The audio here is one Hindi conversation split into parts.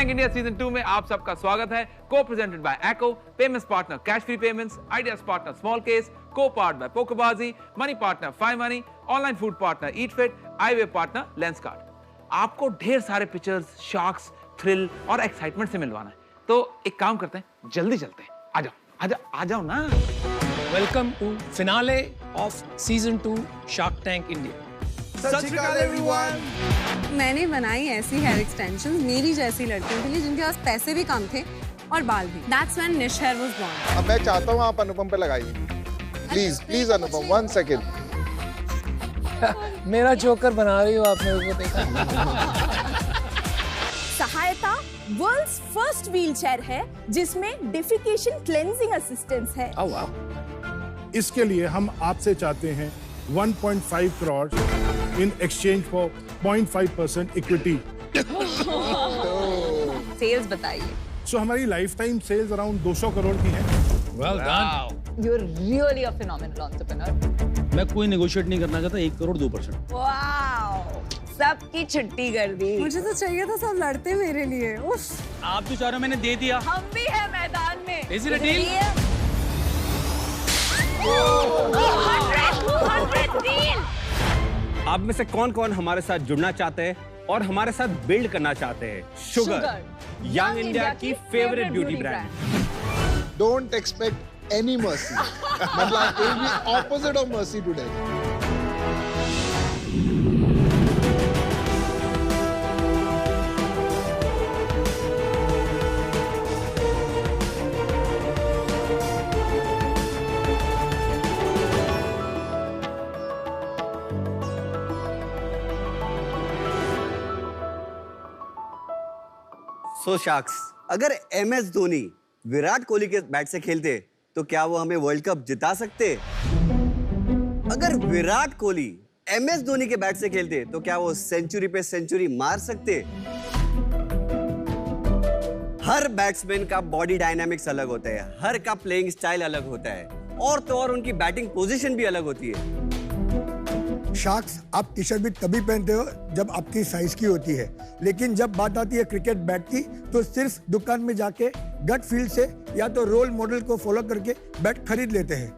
टैंक इंडिया सीजन 2 में आप सबका स्वागत है। Co presented by Acko, payments partner cash free payments, ideas partner small case, co part by PokerBaazi, money partner 5 money, online food partner eat fit, eyewear partner Lenskart. आपको ढेर सारे पिक्चर्स, शॉक्स, थ्रिल और एक्साइटमेंट से मिलवाना है, तो एक काम करते हैं, जल्दी चलते हैं। आ जाओ ना। Welcome to finale of season 2 shark tank India. Sat Shri Akal everyone. मैंने बनाई ऐसी हेयर एक्सटेंशंस मेरी जैसी लड़कियों के लिए जिनके पास पैसे भी कम थे और बाल भी। That's when niche hair was born. अब मैं चाहता हूँ आप अनुपम पे लगाइए। Please Anupam 1 second. मेरा जोकर बना रही हो आप मेरे को, देखा। सहायता वर्ल्ड्स फर्स्ट व्हीलचेयर है जिसमें डिफिकेशन क्लेंजिंग असिस्टेंस है। Oh, wow. इसके लिए हम आपसे चाहते हैं 1.5 crore in exchange for 0.5% equity. Sales बताइए। So हमारी lifetime sales around 200 crore की है। Well done. You're really a phenomenal entrepreneur. मैं कोई नेगोशिएट नहीं करना चाहता। 1 करोड़ 2%। Wow. सबकी छुट्टी कर दी। मुझे तो चाहिए था सब लड़ते मेरे लिए। उफ। आप जो चाह रहे हो मैंने दे दिया। हम भी है मैदान में। Is it a deal? 200 deal. आप में से कौन कौन हमारे साथ जुड़ना चाहते हैं और हमारे साथ बिल्ड करना चाहते हैं? शुगर, यंग इंडिया की favourite beauty brand. Don't expect any mercy. मतलब it will be opposite of mercy today. So sharks, अगर MS धोनी विराट कोहली के बैट से खेलते तो क्या वो हमें वर्ल्ड कप जिता सकते? अगर विराट कोहली MS धोनी के बैट से खेलते तो क्या वो सेंचुरी पे सेंचुरी मार सकते? हर बैट्समैन का बॉडी डायनामिक्स अलग होता है, हर का प्लेइंग स्टाइल अलग होता है, और तो और उनकी बैटिंग पोजीशन भी अलग होती है। शार्क्स, आप टी शर्ट भी तभी पहनते हो जब आपकी साइज की होती है, लेकिन जब बात आती है क्रिकेट बैट की तो सिर्फ दुकान में जाके गट फील से या तो रोल मॉडल को फॉलो करके बैट खरीद लेते हैं।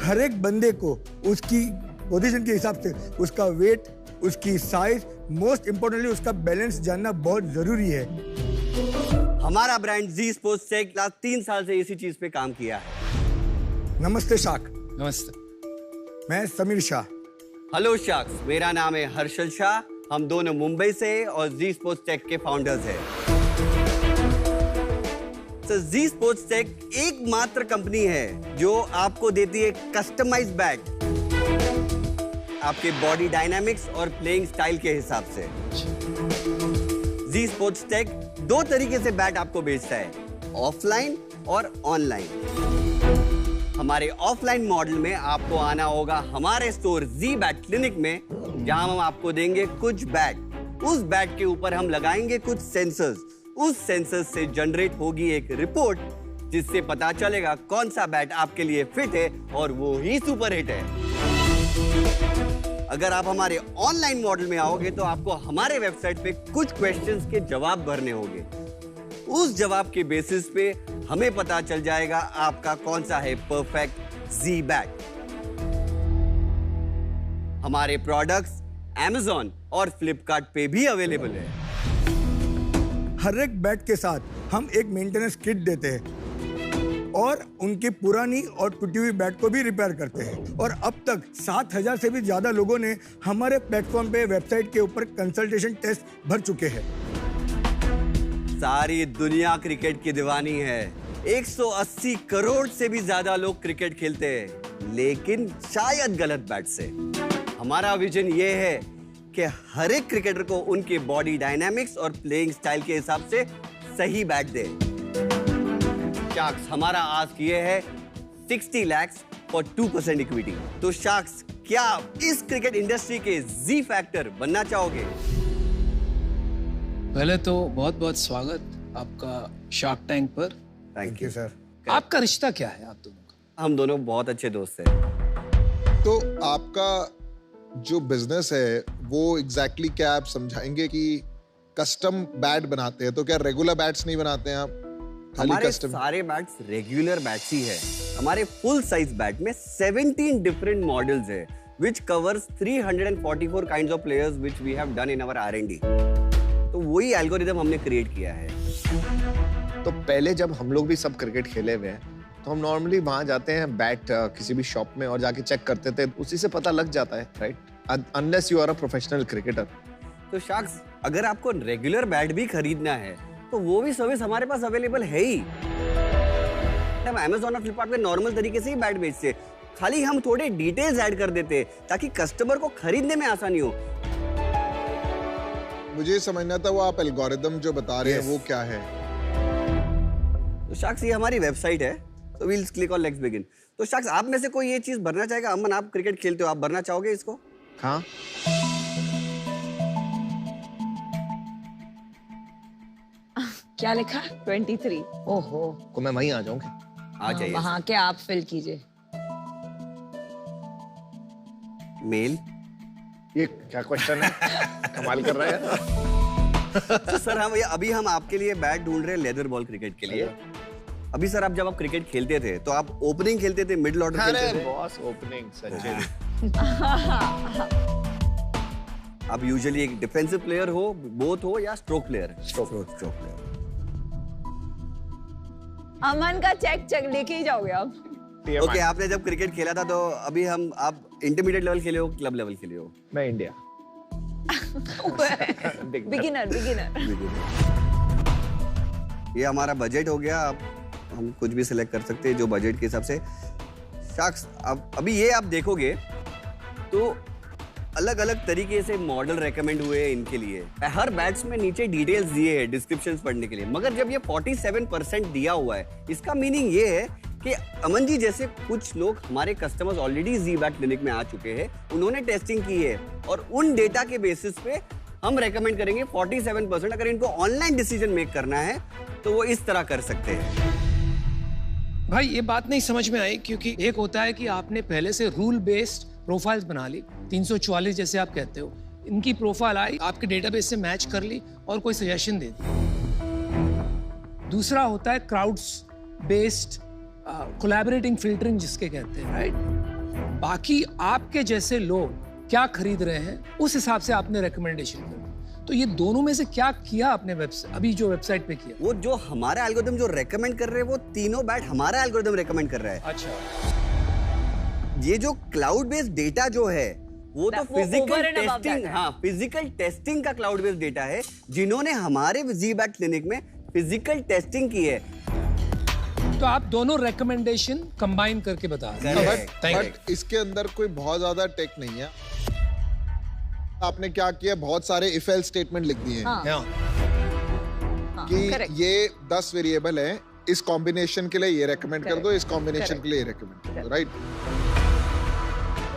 हर एक बंदे को उसकी पोजीशन के हिसाब से उसका वेट, उसकी साइज, मोस्ट इम्पोर्टेंटली उसका बैलेंस जानना बहुत जरूरी है। हमारा ब्रांड जी स्पोर्ट्स टेक लास्ट 3 साल से इसी चीज पे काम किया है। नमस्ते शार्क। नमस्ते। मैं समीर शाह। हेलो शार्क्स, मेरा नाम है हर्षल शाह। हम दोनों मुंबई से और जी स्पोर्ट्स टेक के फाउंडर्स हैं। तो जी स्पोर्ट्स टेक एकमात्र कंपनी है जो आपको देती है कस्टमाइज बैट आपके बॉडी डायनामिक्स और प्लेइंग स्टाइल के हिसाब से। जी स्पोर्ट्स टेक 2 तरीके से बैट आपको बेचता है, ऑफलाइन और ऑनलाइन। हमारे ऑफलाइन मॉडल में आपको आना होगा हमारे स्टोर जी बैट क्लिनिक में, जहां हम आपको देंगे कुछ बैट। उस बैट के ऊपर हम लगाएंगे कुछ सेंसर्स। उस सेंसर्स से जनरेट होगी एक रिपोर्ट जिससे पता चलेगा कौन सा बैट आपके लिए फिट है और वो ही सुपर हिट है। अगर आप हमारे ऑनलाइन मॉडल में आओगे तो आपको हमारे वेबसाइट पे कुछ क्वेश्चंस के जवाब भरने होंगे। उस जवाब के बेसिस पे हमें पता चल जाएगा आपका कौन सा है परफेक्ट जी बैट। हमारे प्रोडक्ट्स Amazon और Flipkart पे भी अवेलेबल है। हर एक बैट के साथ हम एक मेंटेनेंस किट देते हैं और उनकी पुरानी और टूटी हुई बैट को भी रिपेयर करते हैं। और अब तक 7000 से भी ज्यादा लोगों ने हमारे प्लेटफॉर्म पे वेबसाइट के ऊपर कंसल्टेशन टेस्ट भर चुके हैं। सारी दुनिया क्रिकेट की दीवानी है। 180 करोड़ से भी ज्यादा लोग क्रिकेट खेलते हैं, लेकिन शायद गलत बैट से। हमारा विजन ये है कि हर एक क्रिकेटर को उनके बॉडी डायनामिक्स और प्लेइंग स्टाइल के हिसाब से सही बैट दे। शार्क्स, हमारा आस्क ये है 60 लाख फॉर 2% इक्विटी। तो शार्क्स, क्या आप इस क्रिकेट इंडस्ट्री के जी फैक्टर बनना चाहोगे? पहले तो बहुत बहुत स्वागत आपका शार्क टैंक पर। Thank you sir. आपका रिश्ता क्या है आप दोनों का? हम दोनों बहुत अच्छे दोस्त हैं। तो आपका जो बिजनेस है वो एग्जैक्टली क्या आप समझाएंगे कि कस्टम बैट बनाते हैं, तो क्या रेगुलर बैट्स नहीं बनाते हैं आप? हमारे सारे बैट्स रेगुलर बैट्स ही है। हमारे फुल साइज बैट में 17 डिफरेंट मॉडल्स है which covers 344 kinds of players which we have done in our R&D। तो वही एल्गोरिदम हमने क्रिएट किया है। तो पहले जब हम लोग भी सब क्रिकेट खेले हुए हैं तो हम नॉर्मली वहां जाते हैं बैट किसी भी शॉप में और जाके चेक करते थे, उसी से पता लग जाता है, right? Unless you are a professional cricketer. तो शाक्स, अगर आपको रेगुलर बैट भी खरीदना है तो वो भी सर्विस हमारे पास अवेलेबल है ही। हम Amazon और फ्लिपकार्ट पे नॉर्मल तरीके से ही बैट बेचते हैं, खाली हम थोड़े डिटेल्स ऐड कर देते हैं ताकि कस्टमर को खरीदने में आसानी हो। मुझे समझना था वो आप एल्गोरिदम जो बता रहे हैं वो क्या है। तो शाक्स, ये हमारी वेबसाइट है, तो we'll click on let's begin. तो शाक्स, आप में से कोई ये चीज भरना चाहेगा? अमन, आप क्रिकेट खेलते हो, आप भरना चाहोगे इसको? हाँ। क्या लिखा? 23। ओहो, को मैं वहीं आ जाऊंगी। आ जाइए। वहां के आप फिल कीजिए। मेल। ये क्या क्वेश्चन है? कमाल कर रहा है। तो सर, अभी हम आपके लिए बैट ढूंढ रहे हैं लेदर बॉल क्रिकेट के लिए। अभी सर, जब आप क्रिकेट खेलते थे तो आप ओपनिंग खेलते थे, मिडिल ऑर्डर खेलते थे? Boss, opening Sachin. आप यूजुअली एक डिफेंसिव प्लेयर हो, बोथ हो, या stroke player? Stroke player. Aman का चेक लेके ही जाओगे आप? ओके, आपने जब क्रिकेट खेला था तो अभी आप इंटरमीडिएट लेवल खेले हो, क्लब लेवल खेले हो? मैं इंडिया। बिगिनर। ये हमारा बजट हो गया। अब हम कुछ भी सिलेक्ट कर सकते हैं जो बजट के हिसाब से। शाक्स, अभी ये आप देखोगे तो अलग अलग तरीके से मॉडल रेकमेंड हुए हैं इनके लिए। हर बैट्स में नीचे डिटेल्स दिए हैं डिस्क्रिप्शंस पढ़ने के लिए, मगर जब ये 47% दिया हुआ है, इसका मीनिंग ये है कि अमन जी जैसे कुछ लोग हमारे कस्टमर्स ऑलरेडी जी बैट क्लिनिक में आ चुके हैं, उन्होंने टेस्टिंग की है और उन डेटा के बेसिस पे हम रेकमेंड करेंगे 47%। अगर इनको ऑनलाइन डिसीजन मेक करना है तो वो इस तरह कर सकते हैं। भाई ये बात नहीं समझ में आई, क्योंकि एक होता है कि आपने पहले से रूल बेस्ड प्रोफाइल्स बना ली, 344 जैसे आप कहते हो, इनकी प्रोफाइल आई, आपके डेटाबेस से मैच कर ली और कोई सजेशन दे दी। दूसरा होता है क्राउड्स बेस्ड कोलैबोरेटिंग फिल्टरिंग जिसके कहते हैं, राइट? बाकी आपके जैसे लोग क्या खरीद रहे हैं उस हिसाब से आपने रिकमेंडेशन कर। तो ये दोनों में से क्या किया आपने अभी जो वेबसाइट पे किया? वो जो हमारा एल्गोरिथम जो रेकमेंड कर रहे हैं वो तीनों बैट हमारा एल्गोरिथम रेकमेंड कर रहा है। अच्छा। ये जो क्लाउड बेस्ड डेटा जो है वो तो फिजिकल टेस्टिंग, हाँ, फिजिकल टेस्टिंग का क्लाउड बेस्ड डेटा है, जिन्होंने हमारे जी बैट क्लिनिक में फिजिकल टेस्टिंग की है। तो आप दोनों रेकमेंडेशन कंबाइन करके बता रहे हैं। बट इसके अंदर कोई बहुत ज्यादा टेक नहीं है। आपने क्या किया, बहुत सारे इफ एल्स स्टेटमेंट लिख दिए हैं कि ये 10 वेरिएबल है, इस कॉम्बिनेशन के लिए ये रेकमेंड कर दो, इस कॉम्बिनेशन के लिए ये रेकमेंड कर दो, राइट?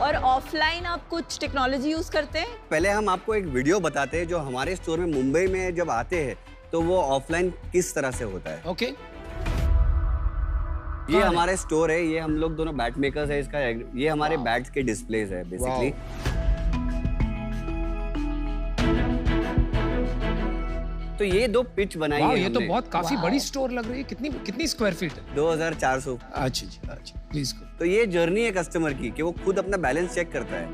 और ऑफलाइन आप कुछ टेक्नोलॉजी यूज करते हैं? पहले हम आपको एक वीडियो बताते हैं जो हमारे स्टोर में मुंबई में जब आते हैं तो वो ऑफलाइन किस तरह से होता है। ओके। ये हमारे स्टोर है, ये हम लोग दोनों बैट मेकर्स है, इसका ये हमारे बैट्स के डिस्प्लेज है बेसिकली। तो ये 2 पिच बनाई है ये तो बहुत काफी बड़ी स्टोर लग रही है। कितनी स्क्वायर फीट है? 2400। अच्छा जी, अच्छा, प्लीज। तो ये जर्नी है कस्टमर की कि वो खुद अपना बैलेंस चेक करता है।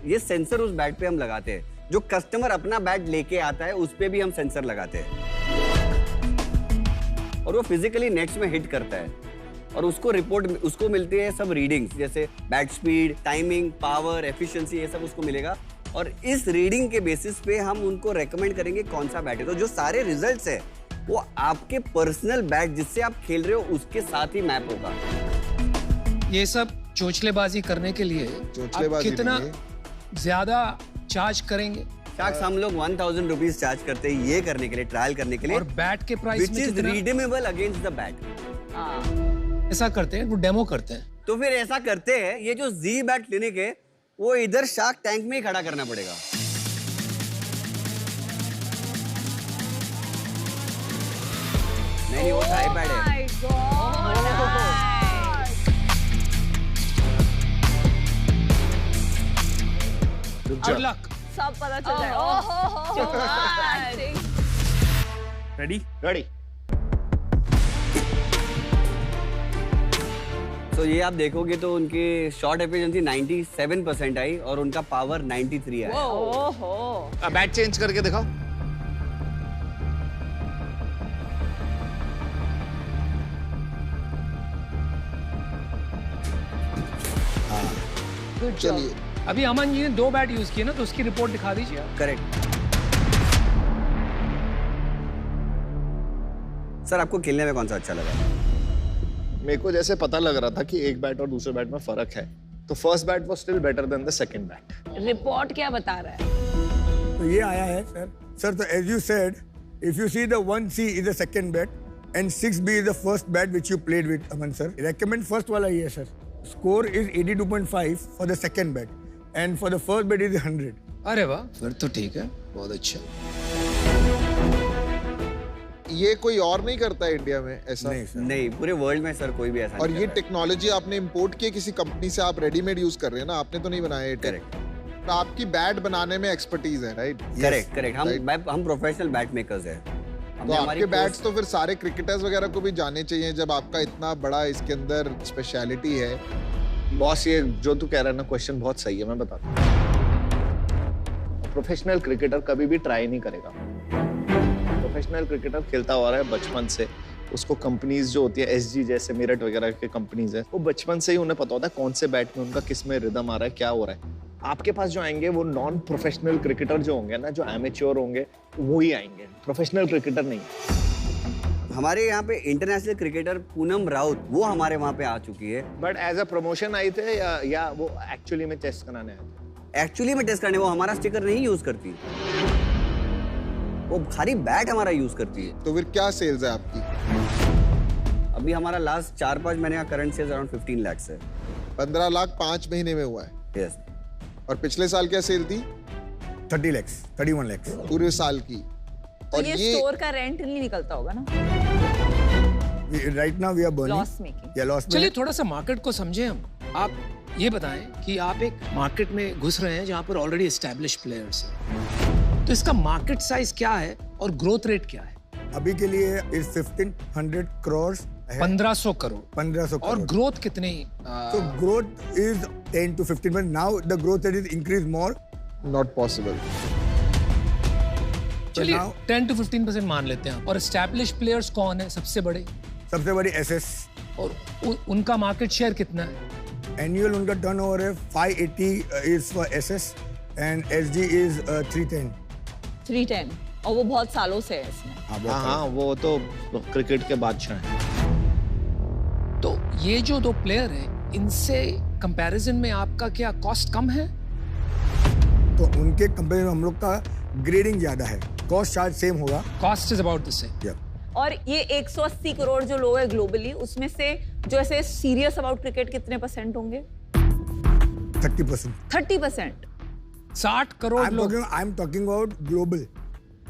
ये सेंसर उस बैट पे हम लगाते हैं, जो कस्टमर अपना बैट लेके आता है उस पे भी हम सेंसर लगाते हैं और वो फिजिकली नेट्स में हिट करता है और उसको मिलती है सब रीडिंग्स, जैसे bat speed, timing, power, efficiency, ये सब उसको मिलेगा और इस रीडिंग के बेसिस पे हम उनको रेकमेंड करेंगे कौन सा बैट है। तो जो सारे रिजल्ट्स है वो आपके पर्सनल बैट जिससे आप खेल रहे हो उसके साथ ही मैप होगा। ये सब चोचलेबाजी करने के लिए आप कितना ज्यादा चार्ज करेंगे? शाक्स, हम लोग 1000 रुपीज चार्ज करते हैं ये करने के लिए, ट्रायल करने के लिए। और बैट के price which is redeemable against the bat। ऐसा करते हैं, वो डेमो करते हैं। तो फिर ऐसा करते हैं, ये जो जी बैट क्लिनिक है वो इधर शार्क टैंक में ही खड़ा करना पड़ेगा। नहीं, वो थाई बैट है। सब सब पता चल जाएगा। रेडी? रेडी। तो ये आप देखोगे तो उनकी शॉट एफिशिएंसी 97% आई और उनका पावर 93 आया। ओहो। बैट चेंज करके दिखाओ। चलिए, अभी अमन जी ने 2 बैट यूज किए ना, तो उसकी रिपोर्ट दिखा दीजिए आप। करेक्ट। सर आपको खेलने में कौन सा अच्छा लगा? मेरे को जैसे पता लग रहा था कि एक बैट और दूसरे बैट में फर्क है, तो first bat was still better than the second bat. Report क्या बता रहा है? तो ये आया है सर तो as you said, if you see the 1C is the second bat and 6B is the first bat which you played with Aman sir. Recommend first वाला ही है sir. Score is 82.5 for the second bat and for the first bat is 100। अरे वाह, फिर तो ठीक है, बहुत अच्छा। ये कोई और नहीं करता है इंडिया में ऐसा? नहीं, पूरे वर्ल्ड में सर कोई भी ऐसा और नहीं ये कर रहा है। टेक्नोलॉजी आपने इंपोर्ट की किसी कंपनी से, आप रेडीमेड यूज कर रहे हैं ना, आपने तो नहीं बनाया ये? करेक्ट। तो आपकी बैट बनाने में एक्सपर्टीज है, राइट? करेक्ट। हम प्रोफेशनल बैट मेकर्स हैं। तो आपके बैट्स तो फिर सारे क्रिकेटर्स वगैरह को भी जाने चाहिए, जब आपका इतना बड़ा इसके अंदर स्पेशलिटी है। बॉस, ये जो तू कह रहा है ना, क्वेश्चन बहुत सही है, मैं बताता हूँ। प्रोफेशनल क्रिकेटर कभी भी ट्राई नहीं करेगा। प्रोफेशनल क्रिकेटर खेलता हुआ है बचपन से, उसको कंपनीज जो होती है एसजी जैसे मेरठ वगैरह के कंपनीज है, वो बचपन से ही उन्हें पता होता है कौन से बैट में उनका किस में रिदम आ रहा है, क्या हो रहा है। आपके पास जो आएंगे वो नॉन प्रोफेशनल क्रिकेटर जो होंगे ना, जो एमेच्योर होंगे, वो ही आएंगे, प्रोफेशनल क्रिकेटर नहीं। हमारे यहाँ पे इंटरनेशनल क्रिकेटर पूनम राउत, वो हमारे वहाँ पे आ चुकी है। But as a promotion I थे या वो एक्चुअली में टेस्ट कराने आए थे? एक्चुअली में टेस्ट करने वो हमारा स्टिकर नहीं यूज करती, वो खाली बैट हमारा यूज करती है। तो फिर क्या सेल्स है आपकी? अभी हमारा लास्ट 4-5 महीने का करंट सेल्स अराउंड 15 लाख है। 15 लाख 5 महीने में हुआ है? यस। और पिछले साल क्या सेल थी? 30 लाख, 31 लाख पूरे साल की। तो ये स्टोर का रेंट नहीं निकलता होगा ना? Right now we are burning loss making. या लॉस। चलिए थोड़ा सा मार्केट को समझें हम। आप ये बताएं कि आप एक मार्केट में घुस रहे हैं जहां पर ऑलरेडी एस्टैब्लिश्ड प्लेयर्स हैं, तो इसका मार्केट साइज क्या है और ग्रोथ रेट क्या है? अभी के लिए इज 1500 करोड़। 1500 करोड़। 1500 करोड़। और ग्रोथ कितनी? So growth is 10 to 15, but now the growth rate is increased more. Not possible. चलिए 10 to 15% मान लेते हैं। और एस्टैब्लिश्ड प्लेयर्स कौन है सबसे बड़े? सबसे बड़ी एसएस। और उनका मार्केट शेयर कितना है? एनुअल उनका टर्नओवर है 580 is for SS and SG is 310. 310 और वो बहुत सालों से है इसमें। हाँ, वो तो क्रिकेट के बादशाह हैं। तो ये जो 2 प्लेयर हैं, इनसे कंपैरिजन में आपका क्या कॉस्ट कम है? तो उनके कंपेयर में हम लोग का ग्रेडिंग ज्यादा है, कॉस्ट शायद सेम होगा। Cost is about the same. और ये 180 करोड़ जो लोग हैं ग्लोबली, उसमें से जो ऐसे सीरियस अबाउट क्रिकेट कितने परसेंट होंगे? 30%। 30%? 60 करोड़ लोग। I am talking about global.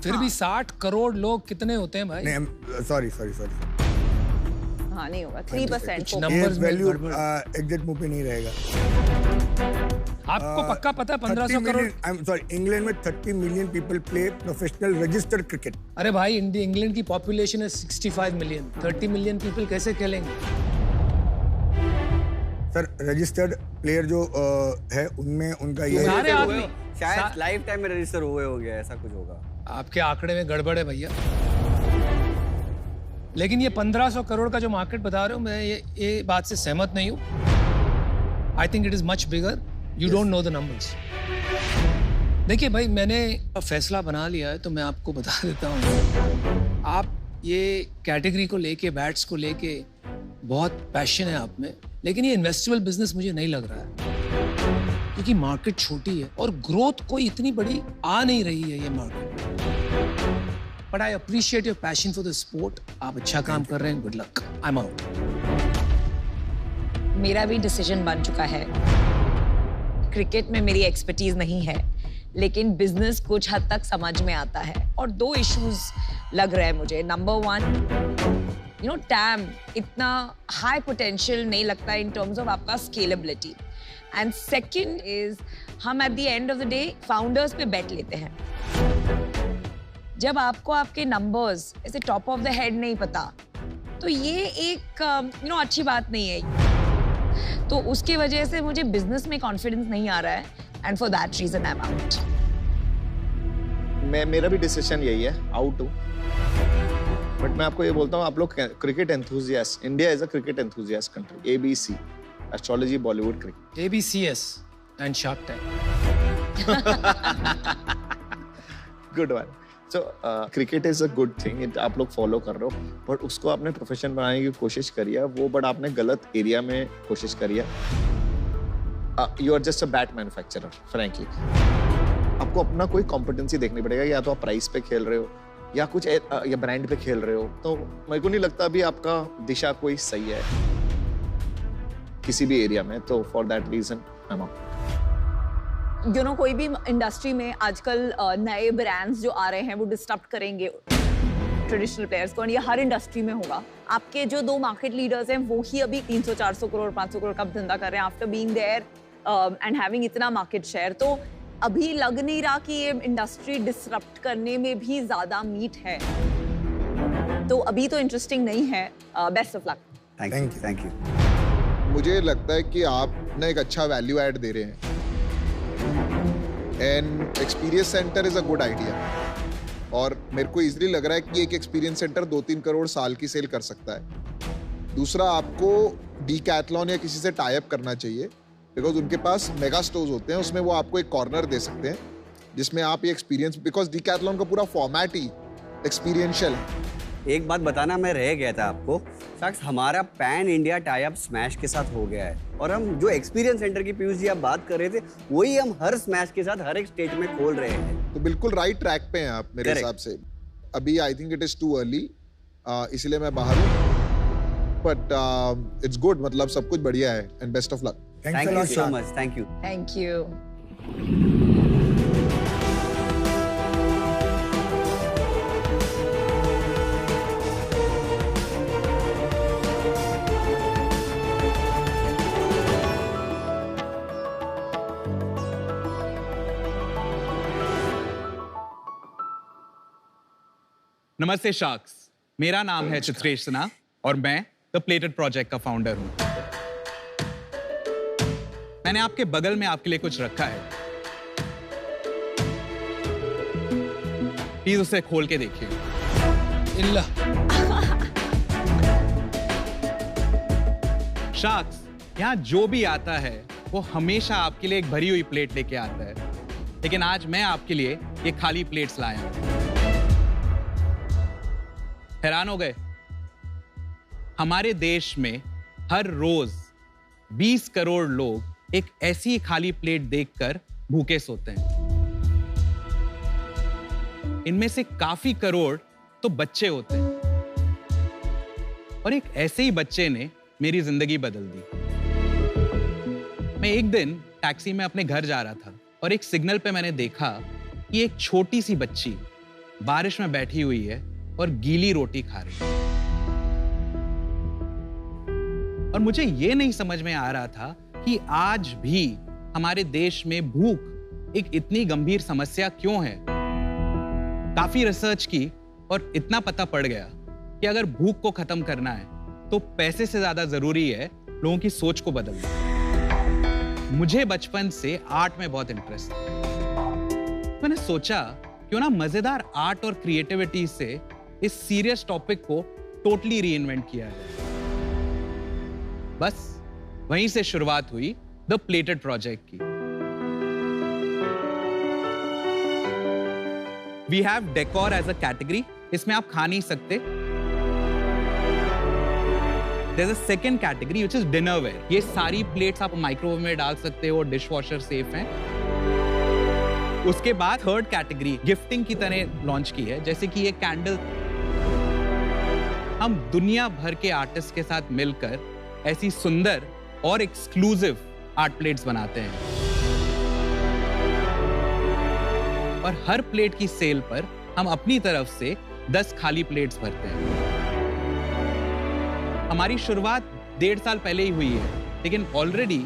फिर भी 60 करोड़ लोग कितने होते हैं भाई? नहीं, सॉरी। हाँ, नहीं होगा। 3%। नंबर्स वैल्यू एग्जैक्ट मुंह पे नहीं रहेगा। आपको पक्का पता है 1500 crore? I am sorry, England में 30 million people play professional registered cricket. अरे भाई, इंग्लैंड की पॉपुलेशन है 65 मिलियन। 30 मिलियन पीपल कैसे खेलेंगे? सर रजिस्टर्ड प्लेयर जो है उनमें उनका ये सारे आदमी शायद लाइफ टाइम में रजिस्टर हुए होंगे, ऐसा कुछ होगा। आपके आंकड़े में गड़बड़ है भैया। लेकिन ये 1500 करोड़ का जो मार्केट बता रहे हो, मैं ये बात से सहमत नहीं हूँ। I think it is much bigger. You don't know the numbers. देखिए भाई, मैंने फैसला बना लिया है तो मैं आपको बता देता हूँ। आप ये कैटेगरी को लेके, बैट्स को लेके बहुत पैशन है आप में, लेकिन ये इन्वेस्टेबल बिजनेस मुझे नहीं लग रहा है, क्योंकि मार्केट छोटी है और ग्रोथ कोई इतनी बड़ी आ नहीं रही है ये market. But I appreciate your passion for the sport. आप अच्छा काम कर रहे हैं, good luck. I am out. मेरा भी डिसीजन बन चुका है। क्रिकेट में मेरी एक्सपर्टीज नहीं है, लेकिन बिजनेस कुछ हद तक समझ में आता है। और 2 इश्यूज लग रहे हैं मुझे। नंबर 1, टैम इतना हाई पोटेंशियल नहीं लगता इन टर्म्स ऑफ आपका स्केलेबिलिटी। एंड सेकंड इज हम eight the end of the day founders पे बेट लेते हैं। जब आपको आपके नंबर्स ऐसे टॉप ऑफ द हेड नहीं पता तो ये एक अच्छी बात नहीं है। तो उसके वजह से मुझे बिजनेस में कॉन्फिडेंस नहीं आ रहा है and for that reason I am out. मेरा भी डिसीजन यही है, आउट हूँ। बट मैं आपको ये बोलता हूँ, आप लोग cricket enthusiast, India is a cricket enthusiast country. ABC, astrology, Bollywood, cricket. ABCS and shark tank. Good one. So cricket is a good thing, आप लोग फॉलो कर रहे हो, बट उसको आपने प्रोफेशन बनाने की कोशिश करी है वो, बट आपने गलत एरिया में कोशिश करी है। You are just a bat manufacturer frankly. आपको अपना कोई कॉम्पिटेंसी देखनी पड़ेगा, या तो आप प्राइस पे खेल रहे हो या कुछ या ब्रांड पे खेल रहे हो। तो मेरे को नहीं लगता अभी आपका दिशा कोई सही है किसी भी एरिया में, तो for that reason I am out. कोई भी इंडस्ट्री में आजकल नए ब्रांड्स जो आ रहे हैं वो डिस्टर्ब करेंगे ट्रेडिशनल प्लेयर्स को, और ये हर इंडस्ट्री में होगा। आपके जो 2 मार्केट लीडर्स हैं वो ही अभी 300-400 करोड़ 500 करोड़ का धंधा कर रहे हैं after being there and having इतना मार्केट शेयर। तो अभी लग नहीं रहा कि ये इंडस्ट्री डिसरप्ट करने में भी ज्यादा मीट है, तो अभी तो इंटरेस्टिंग नहीं है। Best of luck. Thank you. मुझे लगता है कि आप ना एक अच्छा वैल्यू ऐड दे रहे हैं, and experience centre is a good idea. और मेरे को इजीली लग रहा है कि एक एक्सपीरियंस सेंटर 2-3 करोड़ साल की सेल कर सकता है। दूसरा, आपको डीकैथलॉन या किसी से टाई अप करना चाहिए, बिकॉज उनके पास मेगा स्टोर्स होते हैं, उसमें वो आपको एक कॉर्नर दे सकते हैं जिसमें आप ये एक्सपीरियंस, बिकॉज डीकैथलॉन का पूरा फॉर्मेट ही एक्सपीरियंशियल है। एक बात बताना मैं रह गया था आपको, साक्ष, हमारा pan India tie up smash के साथ हो गया है, और हम जो एक्सपीरियंस सेंटर की पीयूष जी आप बात कर रहे थे वही हम हर स्मैश के साथ हर एक स्टेट में खोल रहे हैं। तो बिल्कुल राइट ट्रैक पे हैं आप मेरे हिसाब से। अभी I think it is too early, इसलिए मैं बाहर हूँ, बट इट्स गुड, मतलब सब कुछ बढ़िया है, and best of luck. Thank you so much. Thank you. Thank you. नमस्ते शार्क्स, मेरा नाम है चित्रेश सिन्हा और मैं द प्लेटेड प्रोजेक्ट का फाउंडर हूं। मैंने आपके बगल में आपके लिए कुछ रखा है, प्लीज उसे खोल के देखिए। इल्ला। शार्क्स, यहां जो भी आता है वो हमेशा आपके लिए एक भरी हुई प्लेट लेके आता है, लेकिन आज मैं आपके लिए ये खाली प्लेट्स लाया हूं। हैरान हो गए? हमारे देश में हर रोज 20 करोड़ लोग एक ऐसी खाली प्लेट देखकर भूखे सोते हैं। इनमें से काफी करोड़ तो बच्चे होते हैं, और एक ऐसे ही बच्चे ने मेरी जिंदगी बदल दी। मैं एक दिन टैक्सी में अपने घर जा रहा था और एक सिग्नल पे मैंने देखा कि एक छोटी सी बच्ची बारिश में बैठी हुई है और गीली रोटी खा रही है। और मुझे यह नहीं समझ में आ रहा था कि आज भी हमारे देश में भूख एक इतनी गंभीर समस्या क्यों है। काफी रिसर्च की और इतना पता पड़ गया कि अगर भूख को खत्म करना है तो पैसे से ज्यादा जरूरी है लोगों की सोच को बदलना। मुझे बचपन से आर्ट में बहुत इंटरेस्ट है। मैंने सोचा क्यों ना मजेदार आर्ट और क्रिएटिविटी से इस सीरियस टॉपिक को टोटली रीइन्वेंट किया है। बस वहीं से शुरुआत हुई द प्लेटेड प्रोजेक्ट की। We have decor as a category, इसमें आप खा नहीं सकते। There's a second category which is dinnerware. ये सारी प्लेट्स आप माइक्रोवेव में डाल सकते हो, डिशवॉशर सेफ हैं। उसके बाद थर्ड कैटेगरी गिफ्टिंग की तरह लॉन्च की है, जैसे कि ये कैंडल। हम दुनिया भर के आर्टिस्ट के साथ मिलकर ऐसी सुंदर और एक्सक्लूसिव आर्ट प्लेट्स बनाते हैं, और हर प्लेट की सेल पर हम अपनी तरफ से 10 खाली प्लेट्स भरते हैं। हमारी शुरुआत 1.5 साल पहले ही हुई है, लेकिन ऑलरेडी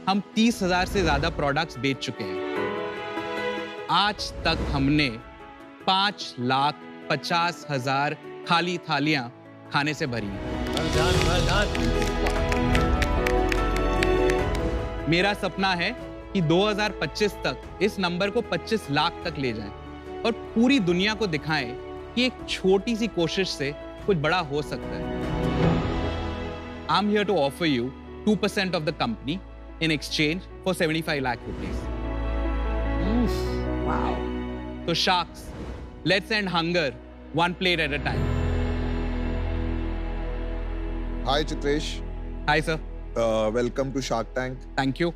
हम 30,000 से ज्यादा प्रोडक्ट्स बेच चुके हैं। आज तक हमने 5,50,000 खाली थालियां खाने से भरी हैं। मेरा सपना है कि 2025 तक इस नंबर को 25 लाख तक ले जाएं और पूरी दुनिया को दिखाएं कि एक छोटी सी कोशिश से कुछ बड़ा हो सकता है। I'm here to offer you 2% of the company in exchange for 75 lakh rupees. Wow. So sharks, let's end hunger one plate at a time. Hi Chitresh. Hi sir. Welcome to Shark Tank. Thank you.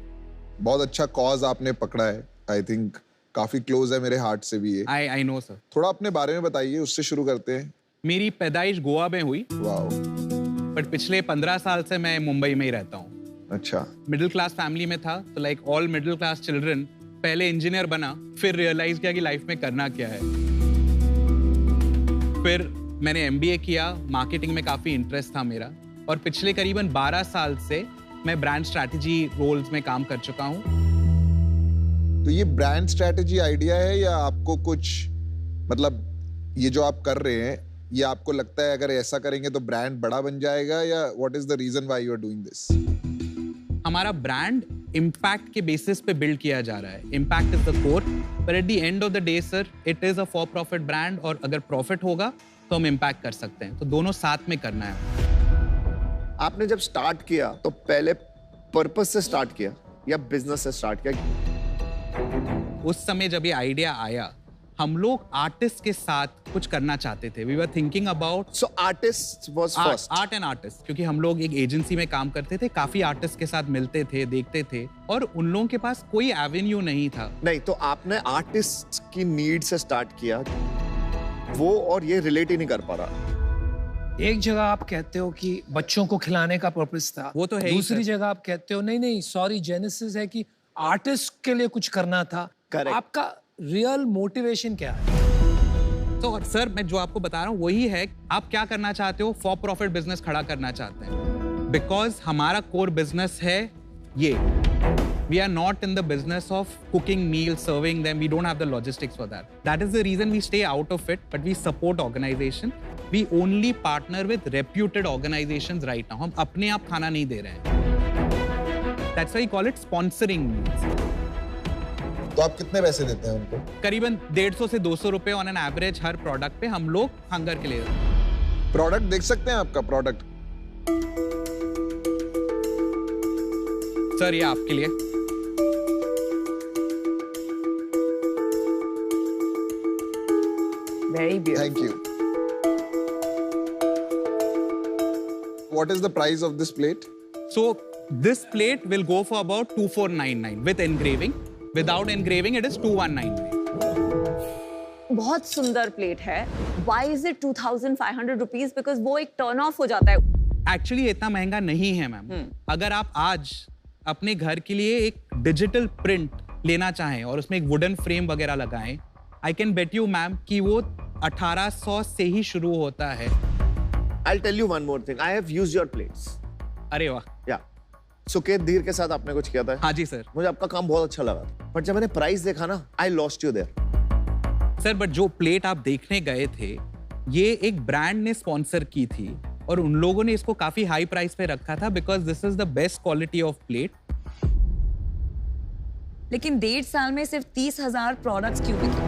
बहुत अच्छा कॉज आपने पकड़ा है। I think काफी क्लोज है मेरे हार्ट से भी ये। I know sir. थोड़ा अपने बारे में बताइए, उससे शुरू करते हैं। मेरी पैदाइश गोवा में हुई। वाओ। बट पिछले 15 साल से मैं मुंबई में ही रहता हूँ। अच्छा। मिडिल क्लास फैमिली में था, तो like all middle class children पहले इंजीनियर बना, फिर रियलाइज किया कि लाइफ में करना क्या है। फिर मैंने MBA किया, मार्केटिंग में काफी इंटरेस्ट था मेरा, और पिछले करीबन 12 साल से मैं ब्रांड स्ट्रैटेजी रोल्स में काम कर चुका हूँ। तो ये ब्रांड स्ट्रैटेजी आइडिया है या आपको कुछ, मतलब ये जो आप कर रहे हैं, ये आपको लगता है अगर ऐसा करेंगे तो ब्रांड बड़ा बन जाएगा, या what is the reason why you are doing this? हमारा ब्रांड इम्पैक्ट के बेसिस पे बिल्ड किया जा रहा है। इम्पैक्ट इज द कोर, पर at the end of the day sir, it is a for profit brand, और अगर प्रॉफिट होगा तो हम इम्पैक्ट कर सकते हैं। तो दोनों साथ में करना है। आपने जब स्टार्ट किया तो पहले पर्पस से स्टार्ट किया या बिजनेस से स्टार्ट किया? उस समय जब ये आइडिया आया, हम लोग आर्टिस्ट के साथ कुछ करना चाहते थे। We were thinking about artist was first. Art and artist, क्योंकि हम लोग एक एजेंसी में काम करते थे, काफी आर्टिस्ट के साथ मिलते थे, देखते थे, और उन लोगों के पास कोई एवेन्यू नहीं था। नहीं, तो आपने आर्टिस्ट की नीड से स्टार्ट किया, वो और ये रिलेट ही नहीं कर पा रहा। एक जगह आप कहते हो कि बच्चों को खिलाने का पर्पस था, वो तो है। दूसरी जगह आप कहते हो नहीं सॉरी, जेनेसिस है कि आर्टिस्ट के लिए कुछ करना था। Correct. आपका रियल मोटिवेशन क्या है? तो सर, मैं जो आपको बता रहा हूँ वही है। आप क्या करना चाहते हो? फॉर प्रॉफिट बिजनेस खड़ा करना चाहते हैं। बिकॉज हमारा कोर बिजनेस है ये। We are not in the business of cooking meals, serving them. We don't have the logistics for that. That is the reason we stay out of it, but we support organization. We only partner with reputed organizations right now. हम अपने आप खाना नहीं दे रहे हैं। That's why we call it sponsoring meals. तो आप कितने पैसे देते हैं उनको? करीबन 150 से 200 रुपए on an average her product पे हम लोग हंगर के लिए। प्रोडक्ट देख सकते हैं आपका प्रोडक्ट? सर, ये आपके लिए। Very beautiful. Thank you. What is the price of this plate? So this plate will go for about 2499 with engraving. Without engraving, it is 2199. बहुत सुंदर प्लेट है। Why is it 2,500 rupees? Because वो एक टर्न ऑफ हो जाता है। Actually इतना महंगा नहीं है मैम। अगर आप आज अपने घर के लिए एक डिजिटल प्रिंट लेना चाहें और उसमें एक वुडन फ्रेम वगैरह लगाएं, I can bet you ma'am कि वो 1800 से ही शुरू होता है। I'll tell you one more thing. I have used your plates. अरे वाह। Yeah. सुकेत धीर के साथ आपने कुछ किया था? हाँ जी सर। मुझे आपका काम बहुत अच्छा लगा, बट जब मैंने प्राइस देखा ना, I lost you there. Sir, but जो प्लेट आप देखने गए थे, ये एक ब्रांड ने स्पॉन्सर की थी और उन लोगों ने इसको काफी हाई प्राइस पे रखा था because this is the best quality of plate. लेकिन 1.5 साल में सिर्फ 30,000 प्रोडक्ट्स क्यों बिके?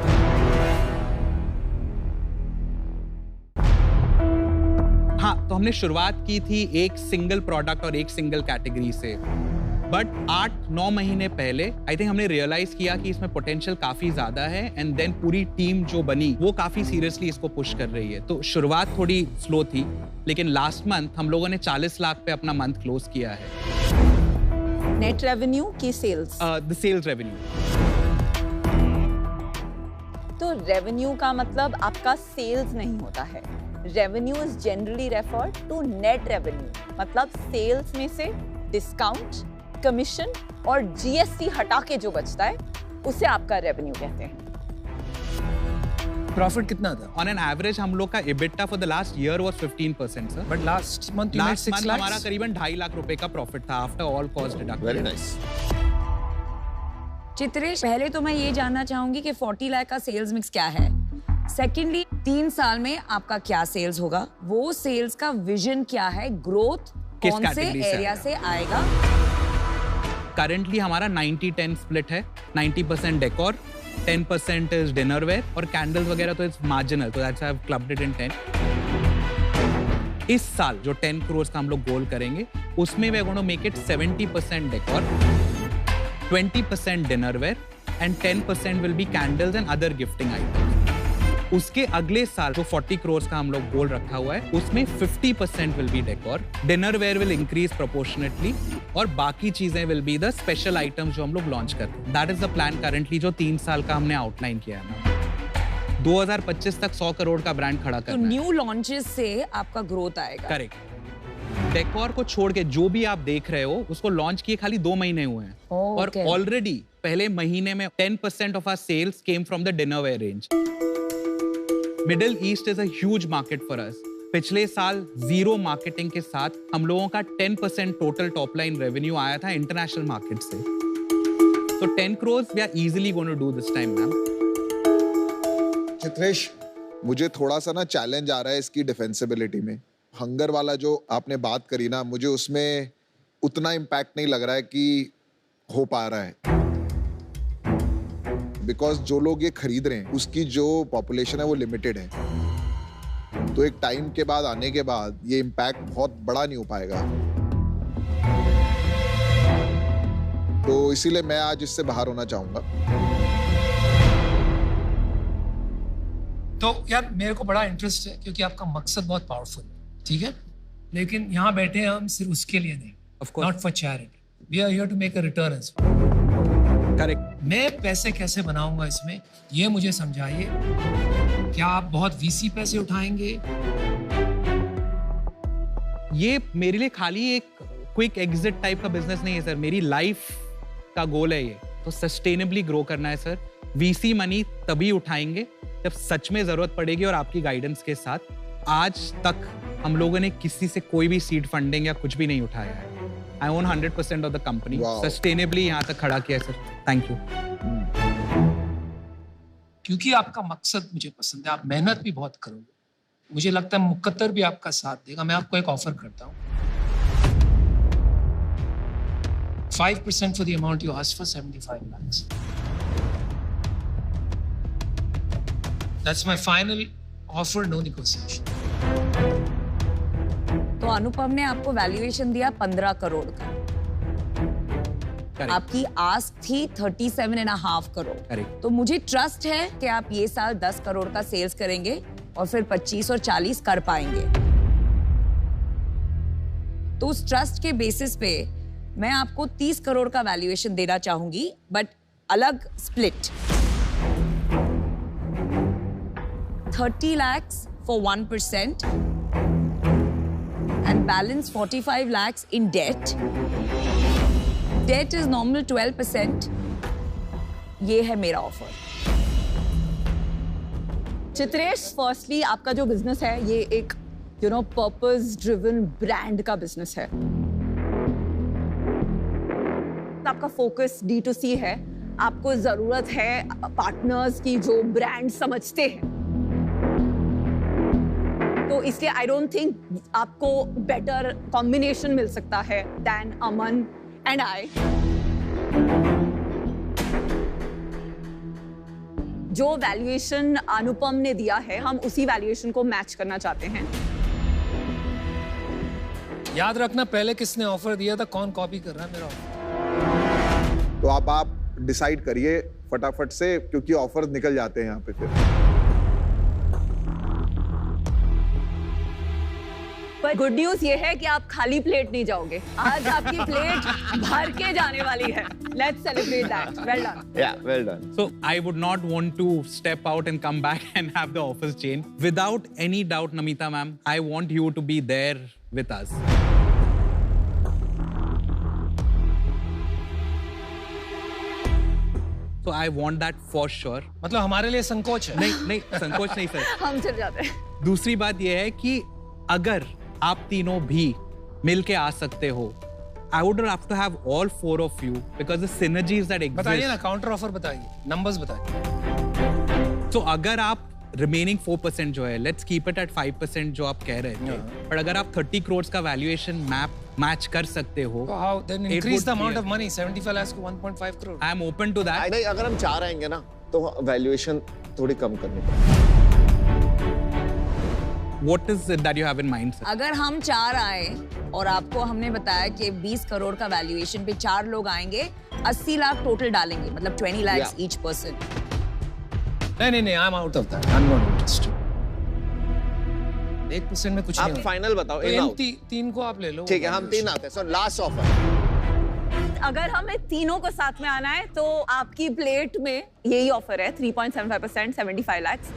हाँ, तो हमने शुरुआत की थी एक सिंगल प्रोडक्ट और एक सिंगल कैटेगरी से, बट 8-9 महीने पहले आई थिंक हमने रियलाइज किया कि इसमें पोटेंशियल काफी ज्यादा है, एंड देन पूरी टीम जो बनी वो काफी सीरियसली इसको पुश कर रही है। तो शुरुआत थोड़ी स्लो थी, लेकिन लास्ट मंथ हम लोगों ने 40 लाख पे अपना मंथ क्लोज किया है। नेट रेवेन्यू की सेल्स? The sales revenue. तो रेवेन्यू का मतलब आपका सेल्स नहीं होता है। Revenue is generally referred to net revenue, मतलब सेल्स में से डिस्काउंट, कमीशन और जीएसटी हटा के जो बचता है उसे आपका रेवेन्यू कहते हैं। प्रॉफिट कितना था? ऑन एन एवरेज हम लोग का EBITDA for the last year was 15% sir. But last month हमारा करीबन 2.5 लाख रुपए का प्रॉफिट था after all cost deduction. Very nice. Chitresh, पहले तो मैं ये जानना चाहूंगी कि 40 लाख का सेल्स मिक्स क्या है। सेकेंडली, 3 साल में आपका क्या सेल्स होगा, वो सेल्स का विजन क्या है, ग्रोथ कौन से एरिया से आएगा। करंटली हमारा 90-10 स्प्लिट है। 90% डेकोर, 10% इज डिनर वेयर और कैंडल्स वगैरह तो इट्स मार्जिनल, तो that's I have clubbed it in 10। इस साल जो 10 करोड़ का हम लोग गोल करेंगे उसमें we are going to make it 70% decor, 20% dinnerware and 10% will be candles and other gifting items. उसके अगले साल जो 40 करोड़ का हम लोग गोल रखा हुआ है उसमें 50% will be decor, dinnerware will increase proportionately और बाकी चीजें will be the special items जो हम लोग लॉन्च करते हैं। That is the plan currently जो 3 साल का हमने आउटलाइन किया है ना। 2025 तक 100 करोड़ का ब्रांड खड़ा करना है। तो न्यू लॉन्चेस से आपका ग्रोथ आएगा। करेक्ट। डेकोर को छोड़ के जो भी आप देख रहे हो उसको लॉन्च किए खाली 2 महीने हुए हैं और ऑलरेडी पहले महीने में 10% of our sales came from the dinnerware range. Middle East is a huge market for us. पिछले साल 0 मार्केटिंग के साथ हम लोगों का 10% टोटल टॉप लाइन रेवेन्यू आया था इंटरनेशनल मार्केट से। तो 10 crore we are easily going to do this time ma'am. Chitresh, मुझे थोड़ा सा ना चैलेंज आ रहा है इसकी डिफेंसिबिलिटी में। हंगर वाला जो आपने बात करी ना, मुझे उसमें उतना इम्पैक्ट नहीं लग रहा है कि हो पा रहा है, बिकॉज जो लोग ये खरीद रहे हैं उसकी जो पॉपुलेशन है वो लिमिटेड है। तो एक टाइम के बाद आने के बाद ये इम्पैक्ट बहुत बड़ा नहीं हो पाएगा। तो इसीलिए मैं आज इससे बाहर होना चाहूंगा। तो यार मेरे को बड़ा इंटरेस्ट है क्योंकि आपका मकसद बहुत पावरफुल है, ठीक है, लेकिन यहाँ बैठे हैं हम सिर्फ उसके लिए नहीं, not for charity, we are here to make a return as well. Correct. मैं पैसे कैसे बनाऊंगा इसमें, ये मुझे समझाइए। क्या आप बहुत वीसी पैसे उठाएंगे? ये मेरे लिए खाली एक क्विक एग्जिट टाइप का बिजनेस नहीं है सर, मेरी लाइफ का गोल है ये। तो सस्टेनेबली ग्रो करना है सर। वीसी मनी तभी उठाएंगे जब सच में जरूरत पड़ेगी और आपकी गाइडेंस के साथ। आज तक हम लोगों ने किसी से कोई भी सीड फंडिंग या कुछ भी नहीं उठाया है। I own 100% of the company. Sustainably यहाँ तक खड़ा किया सर। Thank you. क्योंकि आपका मकसद मुझे पसंद है, आप मेहनत भी बहुत करोगे, मुझे लगता है मुकद्दर भी आपका साथ देगा। मैं आपको एक ऑफर करता हूँ, 5% for the amount you asked for, 75 lakhs. That's my final offer, no negotiation. तो अनुपम ने आपको वैल्यूएशन दिया 15 करोड़ का। आपकी आस्क थी 37.5 करोड़। तो मुझे ट्रस्ट है कि आप ये साल 10 करोड़ का सेल्स करेंगे और फिर 25 और 40 कर पाएंगे। तो उस ट्रस्ट के बेसिस पे मैं आपको 30 करोड़ का वैल्यूएशन देना चाहूंगी, बट अलग split. 30 lakhs for 1% and balance 45 lakhs in debt. Debt is normal 12%. ये है मेरा ऑफर। चित्रेश, फर्स्टली आपका जो बिजनेस है ये एक पर्पस ड्रिवन ब्रांड का बिजनेस है। आपका फोकस D2C है, आपको जरूरत है पार्टनर्स की जो ब्रांड समझते हैं। तो इसलिए आई डोंट थिंक आपको बेटर कॉम्बिनेशन मिल सकता है देन अमन एंड आई। जो वैल्यूएशन अनुपम ने दिया है हम उसी वैल्यूएशन को मैच करना चाहते हैं। याद रखना, पहले किसने ऑफर दिया था, कौन कॉपी कर रहा है मेरा ऑफर। तो अब आप डिसाइड करिए फटाफट से, क्योंकि ऑफर निकल जाते हैं यहाँ पे फिर। पर गुड न्यूज ये है कि आप खाली प्लेट नहीं जाओगे, आज आपकी प्लेट भर के जाने वाली है। Let's celebrate that. Well done. Yeah, well done. So I would not want to step out and come back and have the offers change. Without any doubt, Namita ma'am, I want you to be there with us. So I want that for sure. मतलब हमारे लिए संकोच है? नहीं संकोच नहीं सर। हम चल जाते हैं। दूसरी बात यह है कि अगर आप तीनों भी मिल के आ सकते हो, I would love to have all 4 of you because the synergies that exist. बताइए ना, काउंटर ऑफर बताइए, नंबर्स बताइए. तो अगर आप रिमेनिंग 4% जो है, लेट्स कीप इट एट 5% जो आप कह रहे थे, पर अगर आप 30 करोड़ का वैल्यूएशन मैच कर सकते हो, तो how then increase the amount of money 75 lakhs को 1.5 crore. I am open to that. नहीं, अगर हम 4 आएंगे ना तो वैल्यूएशन थोड़ी कम करनी पड़ेगी. What is it that you have in mind, sir? अगर हम 4 आए और आपको हमने बताया कि 20 करोड़ का वैल्यूएशन पे 4 लोग आएंगे, 80 लाख टोटल डालेंगे, मतलब 20 lakhs each person. नहीं, I'm out of that. I'm not interested. 1% में कुछ नहीं. आप फाइनल बताओ. तो 3 को आप ले लो. ठीक है, हम 3 आते हैं. So last offer. अगर हमें तीनों को साथ में आना है तो आपकी प्लेट में यही ऑफर है, 3.75%, 75 lakhs.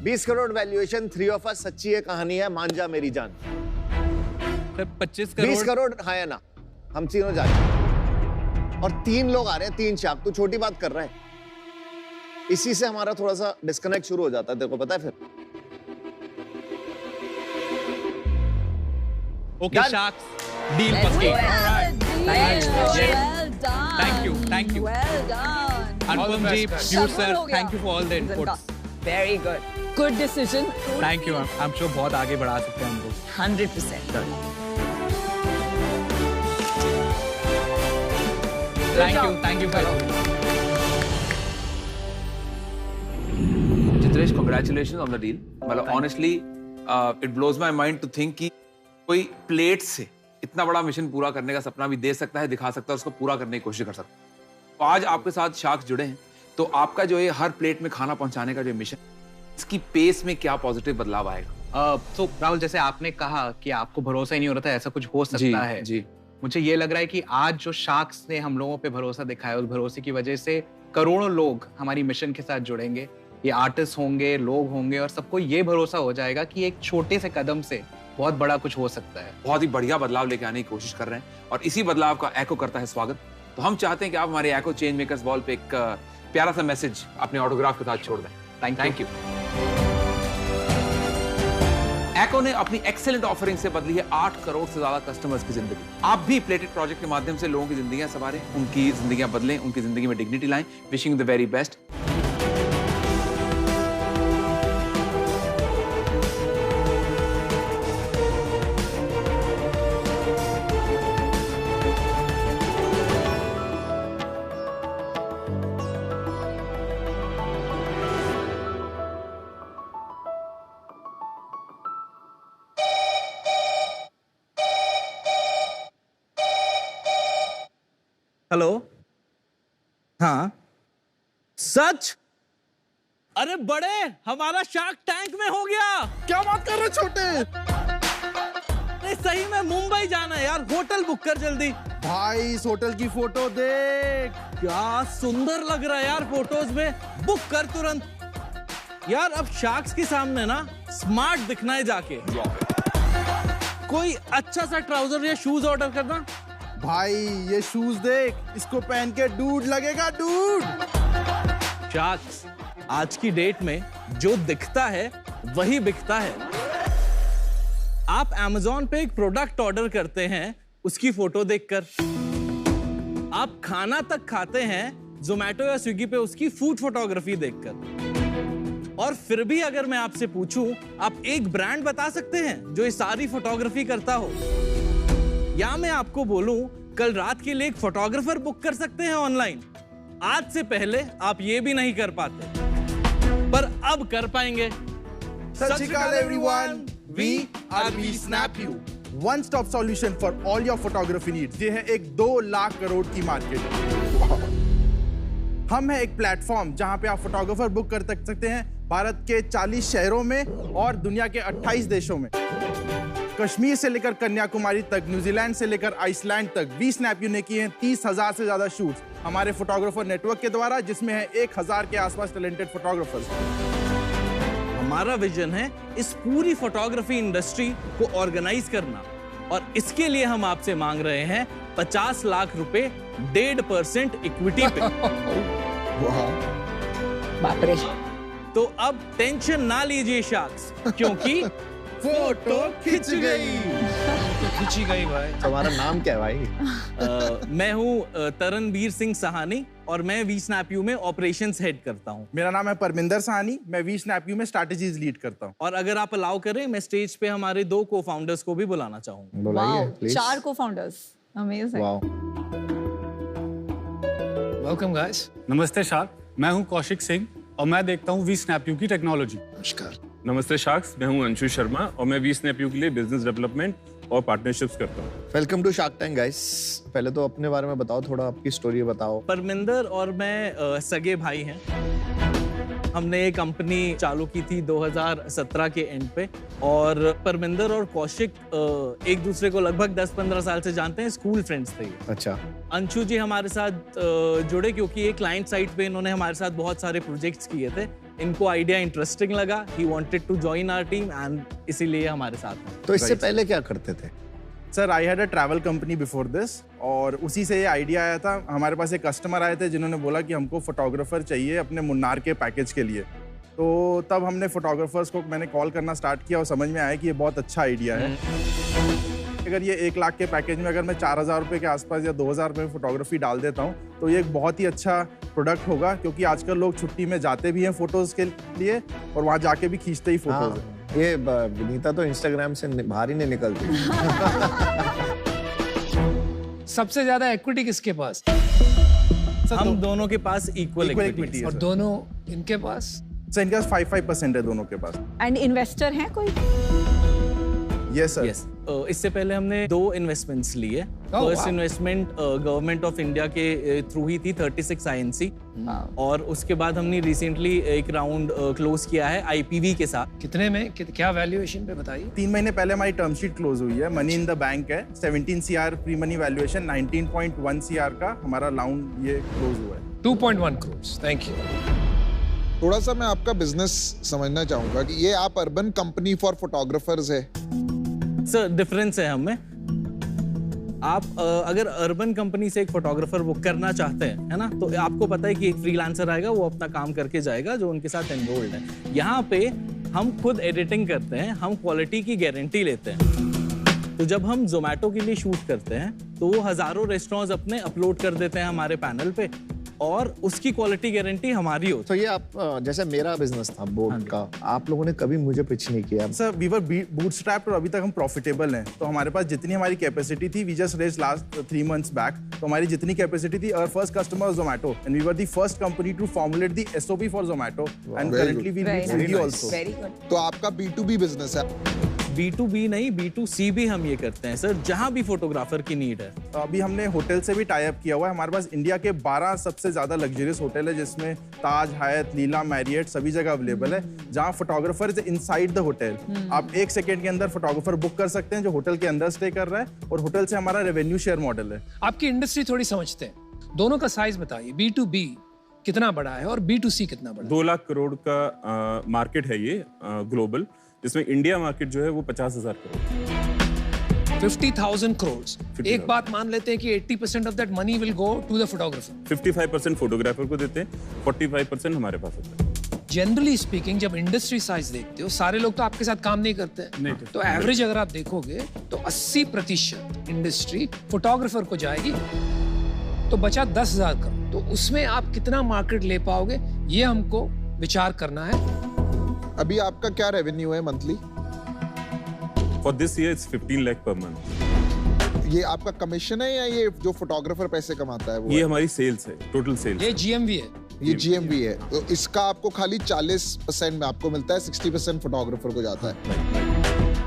20 crore valuation, 3 of us. सच्ची है कहानी है, मान जा मेरी जान. 25 करोड़. 20 करोड़ हाँ या ना, हम तीनों जा रहे हैं और 3 लोग आ रहे हैं, 3 शाख. तू छोटी बात कर रहा है. इसी से हमारा थोड़ा सा डिस्कनेक्ट शुरू हो जाता है, तेरे को पता है फिर. Okay, Sharks. Deal पक्की. Thank you. Well done. Anupam ji, you sir, thank you for all the inputs. Very good. Good decision. Thank you. I'm sure बहुत आगे बढ़ा सकते हैं हम लोग. 100%. Thank you. Chitresh, congratulations on the deal. मतलब honestly, it blows my mind to think कि कोई प्लेट से इतना बड़ा मिशन पूरा करने का सपना भी दे सकता है, दिखा सकता है, उसको पूरा करने की कोशिश कर सकता है. तो आज आपके साथ शार्क्स जुड़े हैं, तो आपका जो है हर प्लेट में खाना पहुंचाने का जो मिशन, इसकी पेस में क्या पॉजिटिव बदलाव आएगा? तो राहुल, जैसे आपने कहा कि आपको भरोसा ही नहीं हो रहा था ऐसा कुछ हो सकता है. जी. मुझे ये लग रहा है कि आज जो शार्क्स ने हम लोगों पे भरोसा दिखाया, उस भरोसे की वजह से करोड़ों लोग हमारी मिशन के साथ जुड़ेंगे. ये आर्टिस्ट होंगे, लोग होंगे, और सबको ये भरोसा हो जाएगा कि एक छोटे से कदम से बहुत बड़ा कुछ हो सकता है. बहुत ही बढ़िया बदलाव लेके आने की कोशिश कर रहे हैं और इसी बदलाव का एको करता है स्वागत. तो हम चाहते हैं कि आप हमारे एको चेंज मेकर्स वॉल पे एक प्यारा सा मैसेज अपने ऑटोग्राफ के साथ छोड़ दें. Thank you. एको ने अपनी एक्सेलेंट ऑफरिंग से बदली है 8 करोड़ से ज्यादा कस्टमर्स की जिंदगी. आप भी प्लेटेड प्रोजेक्ट के माध्यम से लोगों की जिंदगियां संवारें, उनकी जिंदगियां बदलें, उनकी जिंदगी में डिग्निटी लाएं. Wishing the very best. Hello. हाँ सच? अरे बड़े, हमारा शार्क टैंक में हो गया. क्या बात कर रहे छोटे? नहीं सही में मुंबई जाना है यार, होटल बुक कर जल्दी. भाई इस होटल की फोटो देख, क्या सुंदर लग रहा है यार फोटोज में. बुक कर तुरंत यार. अब शार्क्स के सामने ना स्मार्ट दिखना है जाके. कोई अच्छा सा ट्राउजर या शूज ऑर्डर करना. भाई ये शूज देख, इसको पहन के डूड लगेगा, डूड. शार्क्स, आज की डेट में जो दिखता है वही बिकता है. आप Amazon पे एक प्रोडक्ट ऑर्डर करते हैं उसकी फोटो देखकर. आप खाना तक खाते हैं Zomato या Swiggy पे उसकी फूड फोटोग्राफी देखकर. और फिर भी अगर मैं आपसे पूछूं, आप एक ब्रांड बता सकते हैं जो ये सारी फोटोग्राफी करता हो? या मैं आपको बोलूं, कल रात के लिए एक फोटोग्राफर बुक कर सकते हैं ऑनलाइन. आज से पहले आप ये भी नहीं कर पाते, पर अब कर पाएंगे. Sat Shri Akal everyone, we are we snap you, one stop solution for all your photography needs. ये है एक 2 लाख करोड़ की मार्केट. हम है एक प्लेटफॉर्म जहां पे आप फोटोग्राफर बुक कर सकते हैं भारत के 40 शहरों में और दुनिया के 28 देशों में. कश्मीर से लेकर कन्याकुमारी तक, न्यूजीलैंड से लेकर आइसलैंड तक वी स्नैप यू ने किए हैं 30,000 से ज्यादा शूट्स हमारे फोटोग्राफर नेटवर्क के द्वारा, जिसमें है 1000 के आसपास टैलेंटेड फोटोग्राफर्स. हमारा विजन है इस पूरी फोटोग्राफी इंडस्ट्री को ऑर्गेनाइज करना, और इसके लिए हम आपसे मांग रहे हैं 50 लाख रुपए 1.5% इक्विटी पे. बाप रे. तो अब टेंशन ना लीजिए शार्क्स, क्योंकि फोटो खिंच गई. तो खींची गई भाई। तुम्हारा नाम क्या है भाई? मैं हूँ तरणवीर सिंह सहानी और मैं वी स्नैपयू में ऑपरेशंस हेड करता हूँ। मेरा नाम है परमिंदर सहानी, मैं वी स्नैपयू में स्ट्रैटेजीज लीड करता हूँ। और अगर आप अलाउ करें, मैं स्टेज पे हमारे 2 को-फाउंडर्स को भी बुलाना चाहूँगा। बुलाइए please. 4 cofounders, amazing. Wow. Welcome guys. नमस्ते शार्क, मैं हूं कौशिक सिंह और मैं देखता हूं वी स्नैपयू की टेक्नोलॉजी। नमस्कार। नमस्ते शार्क्स, मैं हूं अंशु शर्मा और मैं वी स्नैपयू के लिए बिजनेस डेवलपमेंट और पार्टनरशिप्स करता हूं। Welcome to shark tank guys. पहले तो अपने बारे में बताओ, थोड़ा आपकी स्टोरी बताओ। परमिंदर और मैं सगे भाई हैं। हमने एक कंपनी चालू की थी 2017 के एंड पे और परमिंदर और कौशिक एक दूसरे को लगभग 10-15 साल से जानते हैं, स्कूल फ्रेंड्स थे। अच्छा। अंशु जी हमारे साथ जुड़े क्योंकि एक क्लाइंट साइड पे इन्होंने हमारे साथ बहुत सारे प्रोजेक्ट्स किए थे। इनको आइडिया इंटरेस्टिंग लगा, he wanted to join our team and इसीलिए हमारे साथ। तो इससे पहले क्या करते थे? Sir, I had a travel company before this और उसी से ये आइडिया आया था। हमारे पास एक कस्टमर आए थे जिन्होंने बोला कि हमको फोटोग्राफर चाहिए अपने मुन्नार के पैकेज के लिए। तो तब हमने फोटोग्राफर्स को मैंने कॉल करना स्टार्ट किया और समझ में आया कि ये बहुत अच्छा आइडिया है। अगर ये 1 लाख के पैकेज में अगर मैं 4,000 रुपये के आसपास या 2,000 रुपये में फोटोग्राफी डाल देता हूँ तो ये एक बहुत ही अच्छा प्रोडक्ट होगा, क्योंकि आजकल लोग छुट्टी में जाते भी हैं फोटोज के लिए और वहाँ जाके भी खींचते ही फोटोज हैं। ये विनीता तो इंस्टाग्राम से बाहर ही नहीं निकलती। सबसे ज्यादा इक्विटी किसके पास? हम दोनों के पास इक्वल इक्विटी है और दोनों इनके पास? सर, इनके पास 5% है दोनों के पास। एंड इन्वेस्टर हैं कोई? Yes sir. यस। इससे पहले हमने 2 इन्वेस्टमेंट्स लिए। First investment government of India के थ्रू ही थी, 36 INC। और उसके बाद हमने रिसेंटली एक राउंड क्लोज किया है IPV के साथ। कितने में, क्या वैल्यूएशन पे बताइए? 3 महीने पहले हमारी टर्म शीट क्लोज हुई है। मनी इन द बैंक है, 17 CR pre money valuation, 19.1 CR का हमारा राउंड ये क्लोज हुआ है। 2.1 करोड़। Thank you. थोड़ा सा मैं आपका बिजनेस समझना चाहूंगा कि ये आप अर्बन कंपनी फॉर फोटोग्राफर्स है। सर, डिफरेंस है हमें। आप अगर अर्बन कंपनी से एक फोटोग्राफर बुक करना चाहते हैं, है ना, तो आपको पता है कि एक फ्रीलांसर आएगा, वो अपना काम करके जाएगा जो उनके साथ एनरोल्ड है। यहाँ पे हम खुद एडिटिंग करते हैं, हम क्वालिटी की गारंटी लेते हैं। तो जब हम जोमेटो के लिए शूट करते हैं तो वो हजारों रेस्टोरेंट्स अपने अपलोड कर देते हैं हमारे पैनल पे और उसकी क्वालिटी गारंटी हमारी हो। तो ये आप जैसे मेरा बिजनेस था बोट का, आप लोगों ने कभी मुझे पिच नहीं किया? सर, वी वर बूटस्ट्रैप्ड और अभी तक हम प्रॉफिटेबल हैं। तो हमारे पास जितनी हमारी कैपेसिटी थी, we just raised last 3 months back, तो हमारी जितनी कैपेसिटी थी, our first customer was Zomato and we were the first company to formulate the SOP for Zomato and currently we lead Swiggy also. Very good. तो आपका B2B बिजनेस है? B2B नहीं, B2C भी हम ये करते हैं सर, जहां भी फोटोग्राफर की नीड है। अभी हमने होटल से भी टाई अप किया हुआ है। हमारे पास इंडिया के 12 सबसे ज्यादा लग्जरियस होटल है, जिसमें ताज, हायत, लीला, मैरियट सभी जगह अवेलेबल है, जहां photographer is inside the hotel. आप 1 सेकंड के अंदर फोटोग्राफर बुक कर सकते हैं जो होटल के अंदर स्टे कर रहा है, और होटल से हमारा रेवेन्यू शेयर मॉडल है। आपकी इंडस्ट्री थोड़ी समझते हैं, दोनों का साइज बताइए। B2B कितना बड़ा है और B2C कितना बड़ा है? 2 लाख करोड़ का मार्केट है ये ग्लोबल, जिसमें इंडिया मार्केट जो है वो 50,000 करोड़। 50,000 करोड़। एक बात मान लेते हैं कि 80% of that money will go to the photographer. 55% photographer को देते हैं, 45% हमारे पास होता है। जनरली स्पीकिंग, जब इंडस्ट्री साइज देखते हो, सारे लोग तो आपके साथ काम नहीं करते हैं। नहीं, तो एवरेज अगर आप देखोगे तो 80% इंडस्ट्री फोटोग्राफर को जाएगी, तो बचा 10,000 करोड़। तो उसमें आप कितना मार्केट ले पाओगे, ये हमको विचार करना है। अभी आपका क्या रेवेन्यू है monthly? For this year it's 15 lakh per month. ये आपका कमीशन है या ये जो फोटोग्राफर पैसे कमाता है वो? ये हमारी सेल्स है, टोटल सेल्स। ये GMV है। ये GMV है। तो इसका आपको खाली 40% में आपको मिलता है, 60% फोटोग्राफर को जाता है।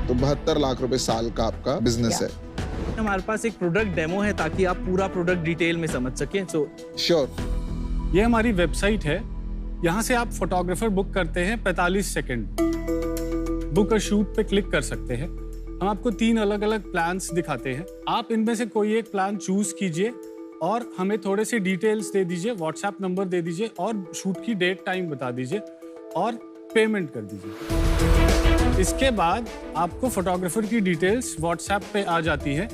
तो 72 लाख रुपए साल का आपका बिजनेस है। हमारे पास एक प्रोडक्ट डेमो है ताकि आप पूरा प्रोडक्ट डिटेल में समझ सकें। So sure. ये हमारी वेबसाइट है, यहाँ से आप फोटोग्राफर बुक करते हैं 45 सेकंड। बुक और शूट पे क्लिक कर सकते हैं। हम आपको 3 अलग अलग प्लान्स दिखाते हैं, आप इनमें से कोई एक प्लान चूज कीजिए और हमें थोड़े से डिटेल्स दे दीजिए, व्हाट्सएप नंबर दे दीजिए और शूट की डेट टाइम बता दीजिए और पेमेंट कर दीजिए। इसके बाद आपको फोटोग्राफर की डिटेल्स व्हाट्सएप पे आ जाती है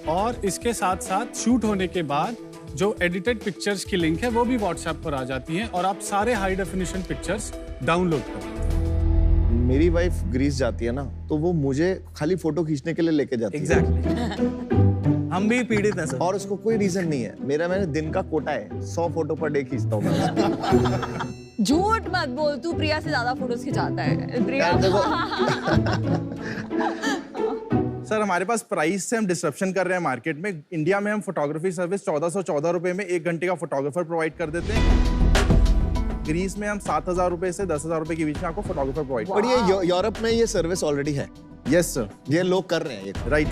और इसके साथ साथ शूट होने के बाद जो एडिटेड पिक्चर्स की लिंक है वो भी व्हाट्सएप पर आ जाती है और आप सारे हाई डेफिनेशन पिक्चर्स डाउनलोड कर सकते हैं। मेरी वाइफ ग्रीस जाती है ना, तो वो मुझे खाली फोटो खींचने के लिए लेके जाती है। हम भी पीड़ित हैं सर। और उसको कोई रीजन नहीं है। मैंने दिन का कोटा है, 100 फोटो पर डे खींचता हूँ। झूठ मत बोल, तू प्रिया से ज्यादा फोटोज खिंचाता है। प्रिया सर हमारे पास प्राइस से हम डिस्ट्रप्शन कर रहे हैं मार्केट में। इंडिया में हम फोटोग्राफी सर्विस 1414 रुपए में 1 घंटे का फोटोग्राफर प्रोवाइड कर देते हैं। ग्रीस में हम 7,000 रुपए से 10,000 रुपए के बीच में आपको फोटोग्राफर प्रोवाइड और ये यूरोप में ये सर्विस ऑलरेडी है। यस सर, ये लोग कर रहे हैं ये। राइट।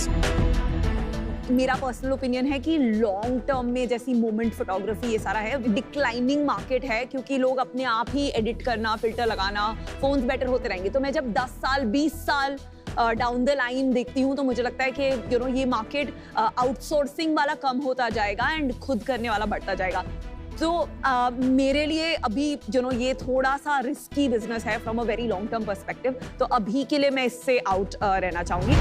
मेरा पर्सनल ओपिनियन है कि लॉन्ग टर्म में जैसी मोमेंट फोटोग्राफी ये सारा है, डिक्लाइनिंग मार्केट है, क्योंकि लोग अपने आप ही एडिट करना, फिल्टर लगाना, फोन्स बेटर होते रहेंगे। तो मैं जब 10 साल 20 साल डाउन द लाइन देखती हूँ तो मुझे लगता है कि ये मार्केट आउटसोर्सिंग वाला कम होता जाएगा एंड खुद करने वाला बढ़ता जाएगा। तो मेरे लिए अभी ये थोड़ा सा रिस्की बिजनेस है from a very long term perspective. तो अभी के लिए मैं इससे आउट रहना चाहूंगी।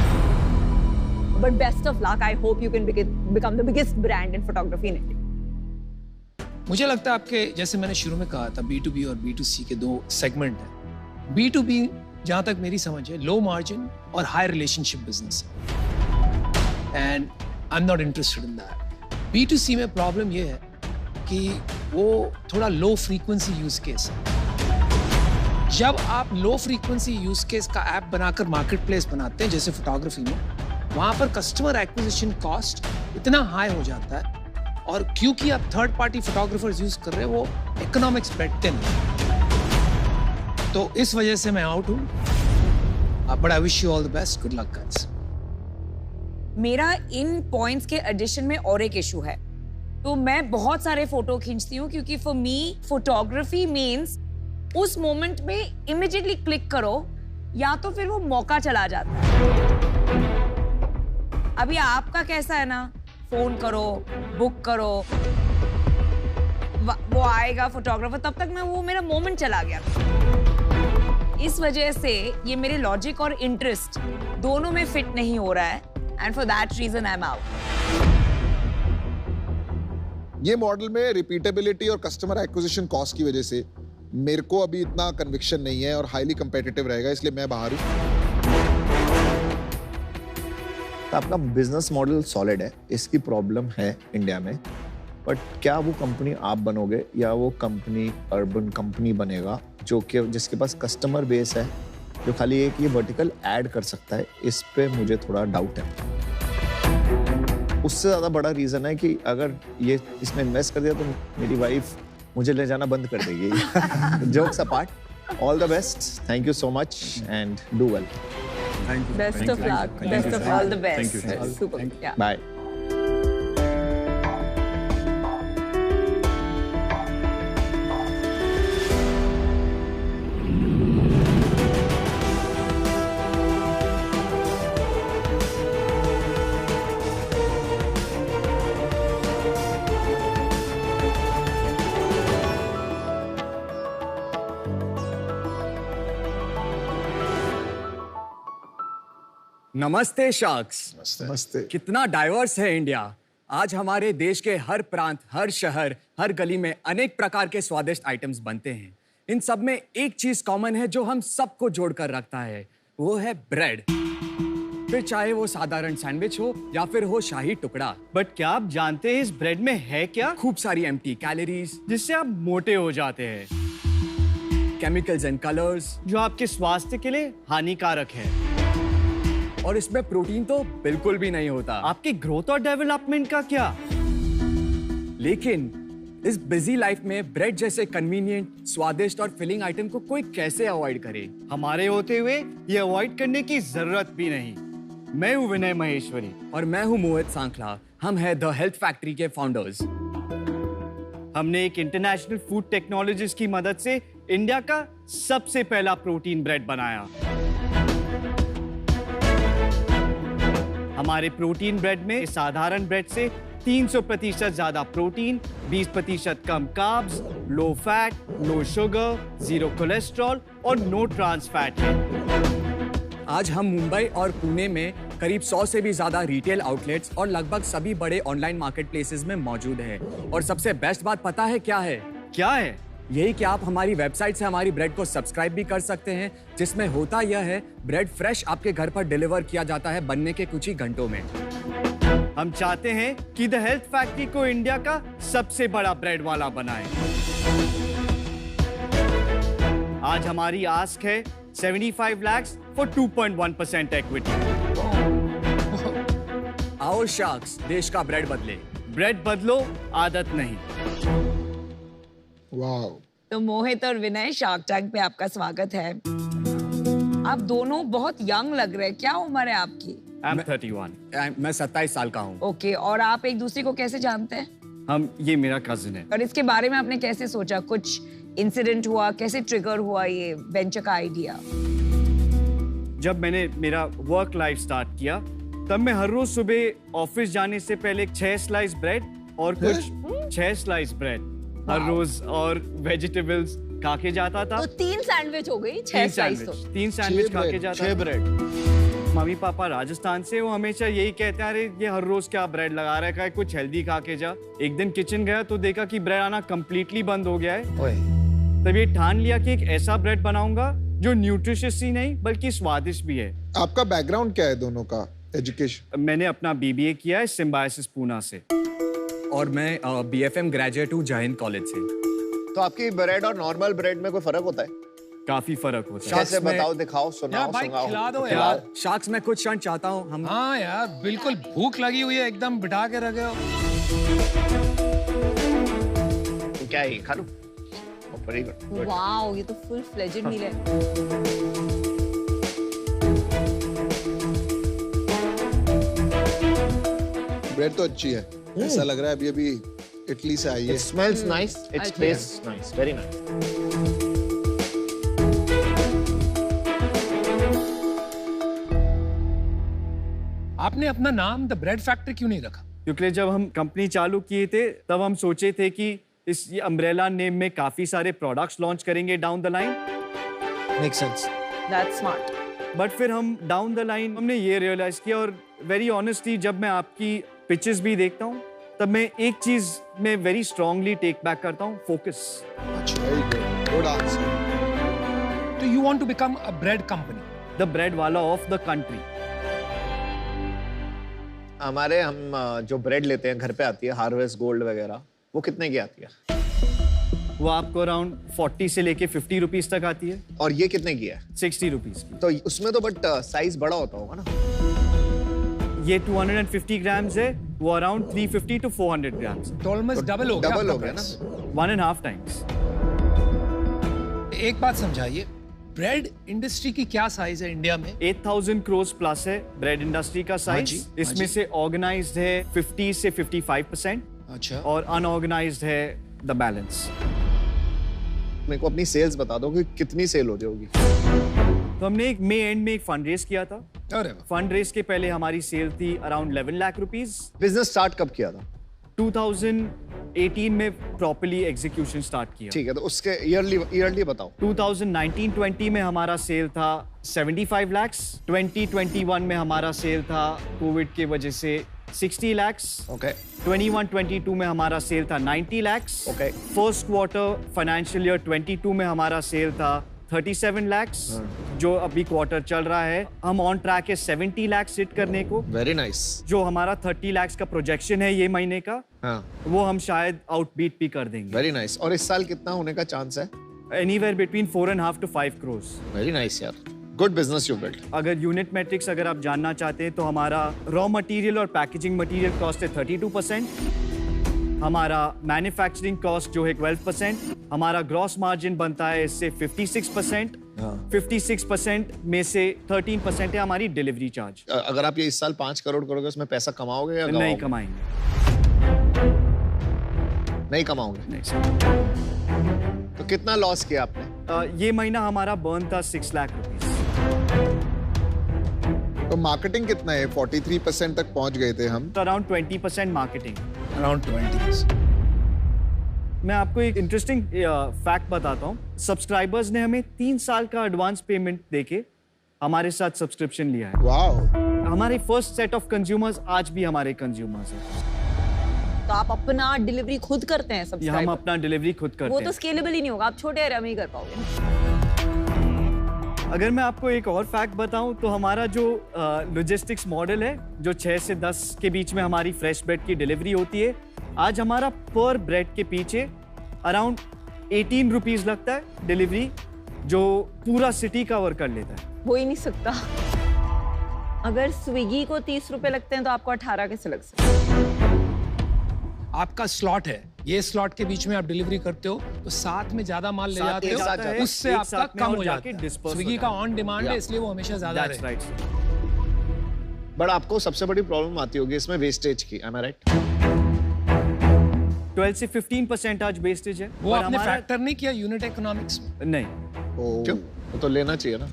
But best of luck, I hope you can become the biggest brand in photography in India. मुझे लगता है आपके, जैसे मैंने शुरू में कहा था, B2B और B2C के 2 सेगमेंट हैं। B2B जहां तक मेरी समझ है लो मार्जिन और हाई रिलेशनशिप बिजनेस है, and I am not interested in that. B2C में प्रॉब्लम ये है कि वो थोड़ा लो फ्रीक्वेंसी यूज केस है। जब आप लो फ्रीक्वेंसी यूज केस का ऐप बनाकर मार्केट प्लेस बनाते हैं, जैसे फोटोग्राफी में, वहां पर कस्टमर एक्विजिशन कॉस्ट इतना हाई हो जाता है, और क्योंकि आप थर्ड पार्टी फोटोग्राफर्स यूज कर रहे हैं, वो इकोनॉमिक्स बैठते नहीं। तो इस वजह से मैं आउट हूं। But I wish you all the best, good luck guys. मेरा इन पॉइंट्स के एडिशन में और एक इशू है। तो मैं बहुत सारे फोटो खींचती हूँ, क्योंकि फॉर मी फोटोग्राफी मीन्स उस मोमेंट में इमीडिएटली क्लिक करो, या तो फिर वो मौका चला जाता है। अभी आपका कैसा है ना, फोन करो, बुक करो, वो आएगा फोटोग्राफर, तब तक मैं वो मेरा मोमेंट चला गया। इस वजह से ये मेरे लॉजिक और इंटरेस्ट दोनों में फिट नहीं हो रहा है, and for that reason I am out. ये मॉडल में रिपीटेबिलिटी और कस्टमर एक्विजिशन कॉस्ट की वजह से मेरे को अभी इतना कन्विक्शन नहीं है और हाईली कंपेटिटिव रहेगा, इसलिए मैं बाहर हूं। तो आपका बिजनेस मॉडल सॉलिड है, इसकी प्रॉब्लम है इंडिया में, बट क्या वो कंपनी आप बनोगे या वो कंपनी अर्बन कंपनी बनेगा जो कि जिसके पास कस्टमर बेस है, जो खाली एक ये वर्टिकल ऐड कर सकता है, इस पे मुझे थोड़ा डाउट है। उससे ज़्यादा बड़ा रीज़न है कि अगर ये इसमें इन्वेस्ट कर दिया तो मेरी वाइफ मुझे ले जाना बंद कर देगी। Jokes apart, all the best, thank you so much and do well. Best of luck, best of all the best. Super, bye. Namaste sharks. Namaste. कितना डाइवर्स है इंडिया। आज हमारे देश के हर प्रांत, हर शहर, हर गली में अनेक प्रकार के स्वादिष्ट आइटम्स बनते हैं। इन सब में एक चीज कॉमन है जो हम सबको जोड़कर रखता है, वो है ब्रेड। फिर चाहे वो साधारण सैंडविच हो या फिर हो शाही टुकड़ा। बट क्या आप जानते हैं इस ब्रेड में है क्या? खूब सारी एम्प्टी कैलोरीज, जिससे आप मोटे हो जाते हैं। केमिकल्स एंड कलर्स जो आपके स्वास्थ्य के लिए हानिकारक है। और इसमें प्रोटीन तो बिल्कुल भी नहीं होता। आपकी ग्रोथ और डेवलपमेंट का क्या? लेकिन इस बिजी लाइफ में ब्रेड जैसे कन्वीनियंट, स्वादिष्ट और फिलिंग आइटम को कोई कैसे अवॉइड करे? हमारे होते हुए ये अवॉइड करने की जरूरत भी नहीं। मैं हूँ विनय महेश्वरी और मैं हूँ मोहित सांखला। हम हैं द हेल्थ फैक्ट्री के फाउंडर्स। हमने एक इंटरनेशनल फूड टेक्नोलॉजिस्ट की मदद से इंडिया का सबसे पहला प्रोटीन ब्रेड बनाया। हमारे प्रोटीन ब्रेड में साधारण ब्रेड से 300% ज्यादा प्रोटीन, 20% कम carbs, low fat, low sugar, 0 cholesterol और नो ट्रांस फैट है। आज हम मुंबई और पुणे में करीब 100 से भी ज्यादा रिटेल आउटलेट्स और लगभग सभी बड़े ऑनलाइन मार्केट प्लेसेस में मौजूद है। और सबसे बेस्ट बात पता है क्या है? क्या है? यही कि आप हमारी वेबसाइट से हमारी ब्रेड को सब्सक्राइब भी कर सकते हैं, जिसमें होता यह है ब्रेड फ्रेश आपके घर पर डिलीवर किया जाता है बनने के कुछ ही घंटों में। हम चाहते हैं कि द हेल्थ फैक्ट्री को इंडिया का सबसे बड़ा ब्रेड वाला बनाए। आज हमारी आस्क है 75 lakhs for 2.1% equity। आओ शार्क्स, देश का ब्रेड बदले। ब्रेड बदलो, आदत नहीं। वाओ। तो मोहित और विनय, शार्क टैंक पे आपका स्वागत है। आप दोनों बहुत यंग लग रहे हैं, क्या उम्र है आपकी? I'm 31। मैं 27 साल का हूँ। ओके, और आप एक दूसरे को कैसे जानते हैं? ये मेरा कजिन है। और इसके बारे में आपने कैसे सोचा? कुछ इंसिडेंट हुआ, कैसे ट्रिगर हुआ ये वेंचर का आइडिया? जब मैंने मेरा वर्क लाइफ स्टार्ट किया, तब मैं हर रोज सुबह ऑफिस जाने से पहले 6 स्लाइस ब्रेड और कुछ 6 स्लाइस ब्रेड हर रोज और वेजिटेबल्स खा के जाता था। तो 3 सैंडविच हो गई, 6 स्लाइस तो। 3 सैंडविच खा के जाता 6 ब्रेड। मम्मी पापा राजस्थान से, वो हमेशा यही कहते हैं, अरे ये हर रोज क्या ब्रेड लगा रखा है, कुछ हेल्दी खा के जा। एक दिन किचन गया तो देखा कि ब्रेड आना कंप्लीटली बंद हो गया है। तब ये ठान लिया कि एक ऐसा ब्रेड बनाऊंगा जो न्यूट्रिशियस ही नहीं बल्कि स्वादिष्ट भी है। आपका बैकग्राउंड क्या है दोनों का? एजुकेशन? मैंने अपना BBA किया है सिम्बायोसिस पूना से। और मैं BFM ग्रेजुएट हूँ जय हिंद कॉलेज से। तो आपकी ब्रेड और नॉर्मल ब्रेड में कोई फर्क होता है? काफी फर्क होता है। कैसे बताओ, दिखाओ, सुनाओ, खिला दो सुनाओ। यार। शार्क्स में कुछ क्षण चाहता हूँ हम। हाँ यार, बिल्कुल भूख लगी हुई है, एकदम बिठा के रखे हो। क्या है, खा लूं? Very good. वाओ, ये तो फुल फ्लेजेड मील है। ब्रेड तो अच्छी है, ऐसा लग रहा है अभी अभी इटली से आई है। It smells nice, it tastes nice, very nice। आपने अपना नाम द ब्रेड फैक्ट्री क्यों नहीं रखा? क्योंकि जब हम कंपनी चालू किए थे तब हम सोचे थे कि इस अम्ब्रेला नेम में काफी सारे प्रोडक्ट्स लॉन्च करेंगे down the line. Make sense. That's smart. But फिर हम डाउन द लाइन हमने ये रियलाइज किया, और वेरी ऑनेस्टली जब मैं आपकी पिचेस भी देखता हूँ तब मैं एक चीज में वेरी स्ट्रांगली टेक बैक करता हूँ, फोकस। Good answer. तो you want to become a bread company? The bread वाला ऑफ द कंट्री। हमारे हम जो ब्रेड लेते हैं घर पे आती है हार्वेस्ट गोल्ड वगैरह, वो कितने की आती है? वो आपको अराउंड 40 से लेके 50 रुपीज तक आती है। और ये कितने की है? 60 रुपीज की। तो उसमें तो बट साइज बड़ा होता होगा ना? ये 250 ग्राम्स है, वो अराउंड 350 to 400 ग्राम्स। तो ऑलमोस्ट डबल हो गया। डबल हो गया ना? 1.5 times। एक बात समझाइए, ब्रेड इंडस्ट्री की क्या साइज है इंडिया में? 8,000 crores प्लस है ब्रेड इंडस्ट्री का साइज। इसमें से ऑर्गेनाइज्ड है 50 से 55%। अच्छा। और अनऑर्गेनाइज्ड है द बैलेंस। मेरे को अपनी सेल्स बता दो कि कितनी सेल हो जाएगी। तो हमने एक मई एंड में एक फंड रेज किया था। अरे फंड रेज के पहले हमारी सेल थी around 11 lakh rupees. Business start कब किया था? 2018 में प्रॉपर्ली एग्जीक्यूशन स्टार्ट किया। ठीक है, तो उसके ईयरली बताओ। 2019-20 में हमारा सेल था 75 lakhs। 2021 में हमारा सेल था कोविड की वजह से 60 lakhs। ओके। 21-22 में हमारा सेल था 90 lakhs। Okay. First quarter financial year 22 में हमारा सेल था 37 lakhs। जो अभी क्वार्टर चल रहा है, हम ऑन ट्रैक है 70 lakhs हिट करने को। Very nice. जो हमारा 30 lakhs का प्रोजेक्शन है ये महीने का, हाँ, वो हम शायद आउटबीट भी कर देंगे। Very nice. और इस साल कितना होने का चांस है? Anywhere between 4.5 to 5 crores। Very nice यार, गुड बिजनेस यू बिल्ड। अगर यूनिट मैट्रिक्स अगर आप जानना चाहते हैं तो हमारा रॉ मटेरियल और पैकेजिंग मटेरियल कॉस्ट है 32%। हमारा मैन्युफैक्चरिंग कॉस्ट जो है 12%। हमारा ग्रॉस मार्जिन बनता है इससे 56%। 56% में से 13% है हमारी डिलीवरी चार्ज। अगर आप ये इस साल 5 करोड़ करोगे, उसमें पैसा कमाओगे या नहीं कमाएंगे? नहीं कमाओगे? नहीं। तो कितना लॉस किया आपने? ये महीना हमारा बर्न था 6 लाख रुपीस। तो मार्केटिंग कितना है? 43% तक पहुंच गए थे हम। तो अराउंड 20% मार्केटिंग। अराउंड 20%। मैं आपको एक इंटरेस्टिंग फैक्ट बताता हूँ। सब्सक्राइबर्स ने हमें 3 साल का एडवांस पेमेंट देके हमारे साथ सब्सक्रिप्शन लिया है। वाओ। हमारे फर्स्ट सेट ऑफ कंज्यूमर्स आज भी हमारे कंज्यूमर्स हैं। तो आप अपना डिलीवरी खुद करते हैं हम सब्सक्राइबर? अपना डिलीवरी खुद करते वो हैं। तो स्केलेबल ही नहीं होगा, आप छोटे एरिया में ही कर पाओगे। अगर मैं आपको एक और फैक्ट बताऊं तो हमारा जो लॉजिस्टिक्स मॉडल है, जो 6 से 10 के बीच में हमारी फ्रेश ब्रेड की डिलीवरी होती है, आज हमारा पर ब्रेड के पीछे अराउंड 18 रुपीज लगता है डिलीवरी, जो पूरा सिटी कवर कर लेता है। हो ही नहीं सकता। अगर स्विगी को 30 रुपए लगते हैं तो आपको 18 कैसे लग सकते हैं? आपका स्लॉट है, ये स्लॉट के बीच में आप डिलीवरी करते हो तो साथ में ज्यादा माल ले जाते हो, उससे आपका कम हो जाता है। स्विगी का ऑन डिमांड है, इसलिए वो हमेशा ज्यादा है। बट आपको सबसे बड़ी प्रॉब्लम आती होगी इसमें वेस्टेज की, am I right? 12 से 15% आज वेस्टेज है। वो आपने फैक्टर नहीं किया यूनिट इकोनॉमिक्स में? नहीं। क्यों? तो लेना चाहिए ना।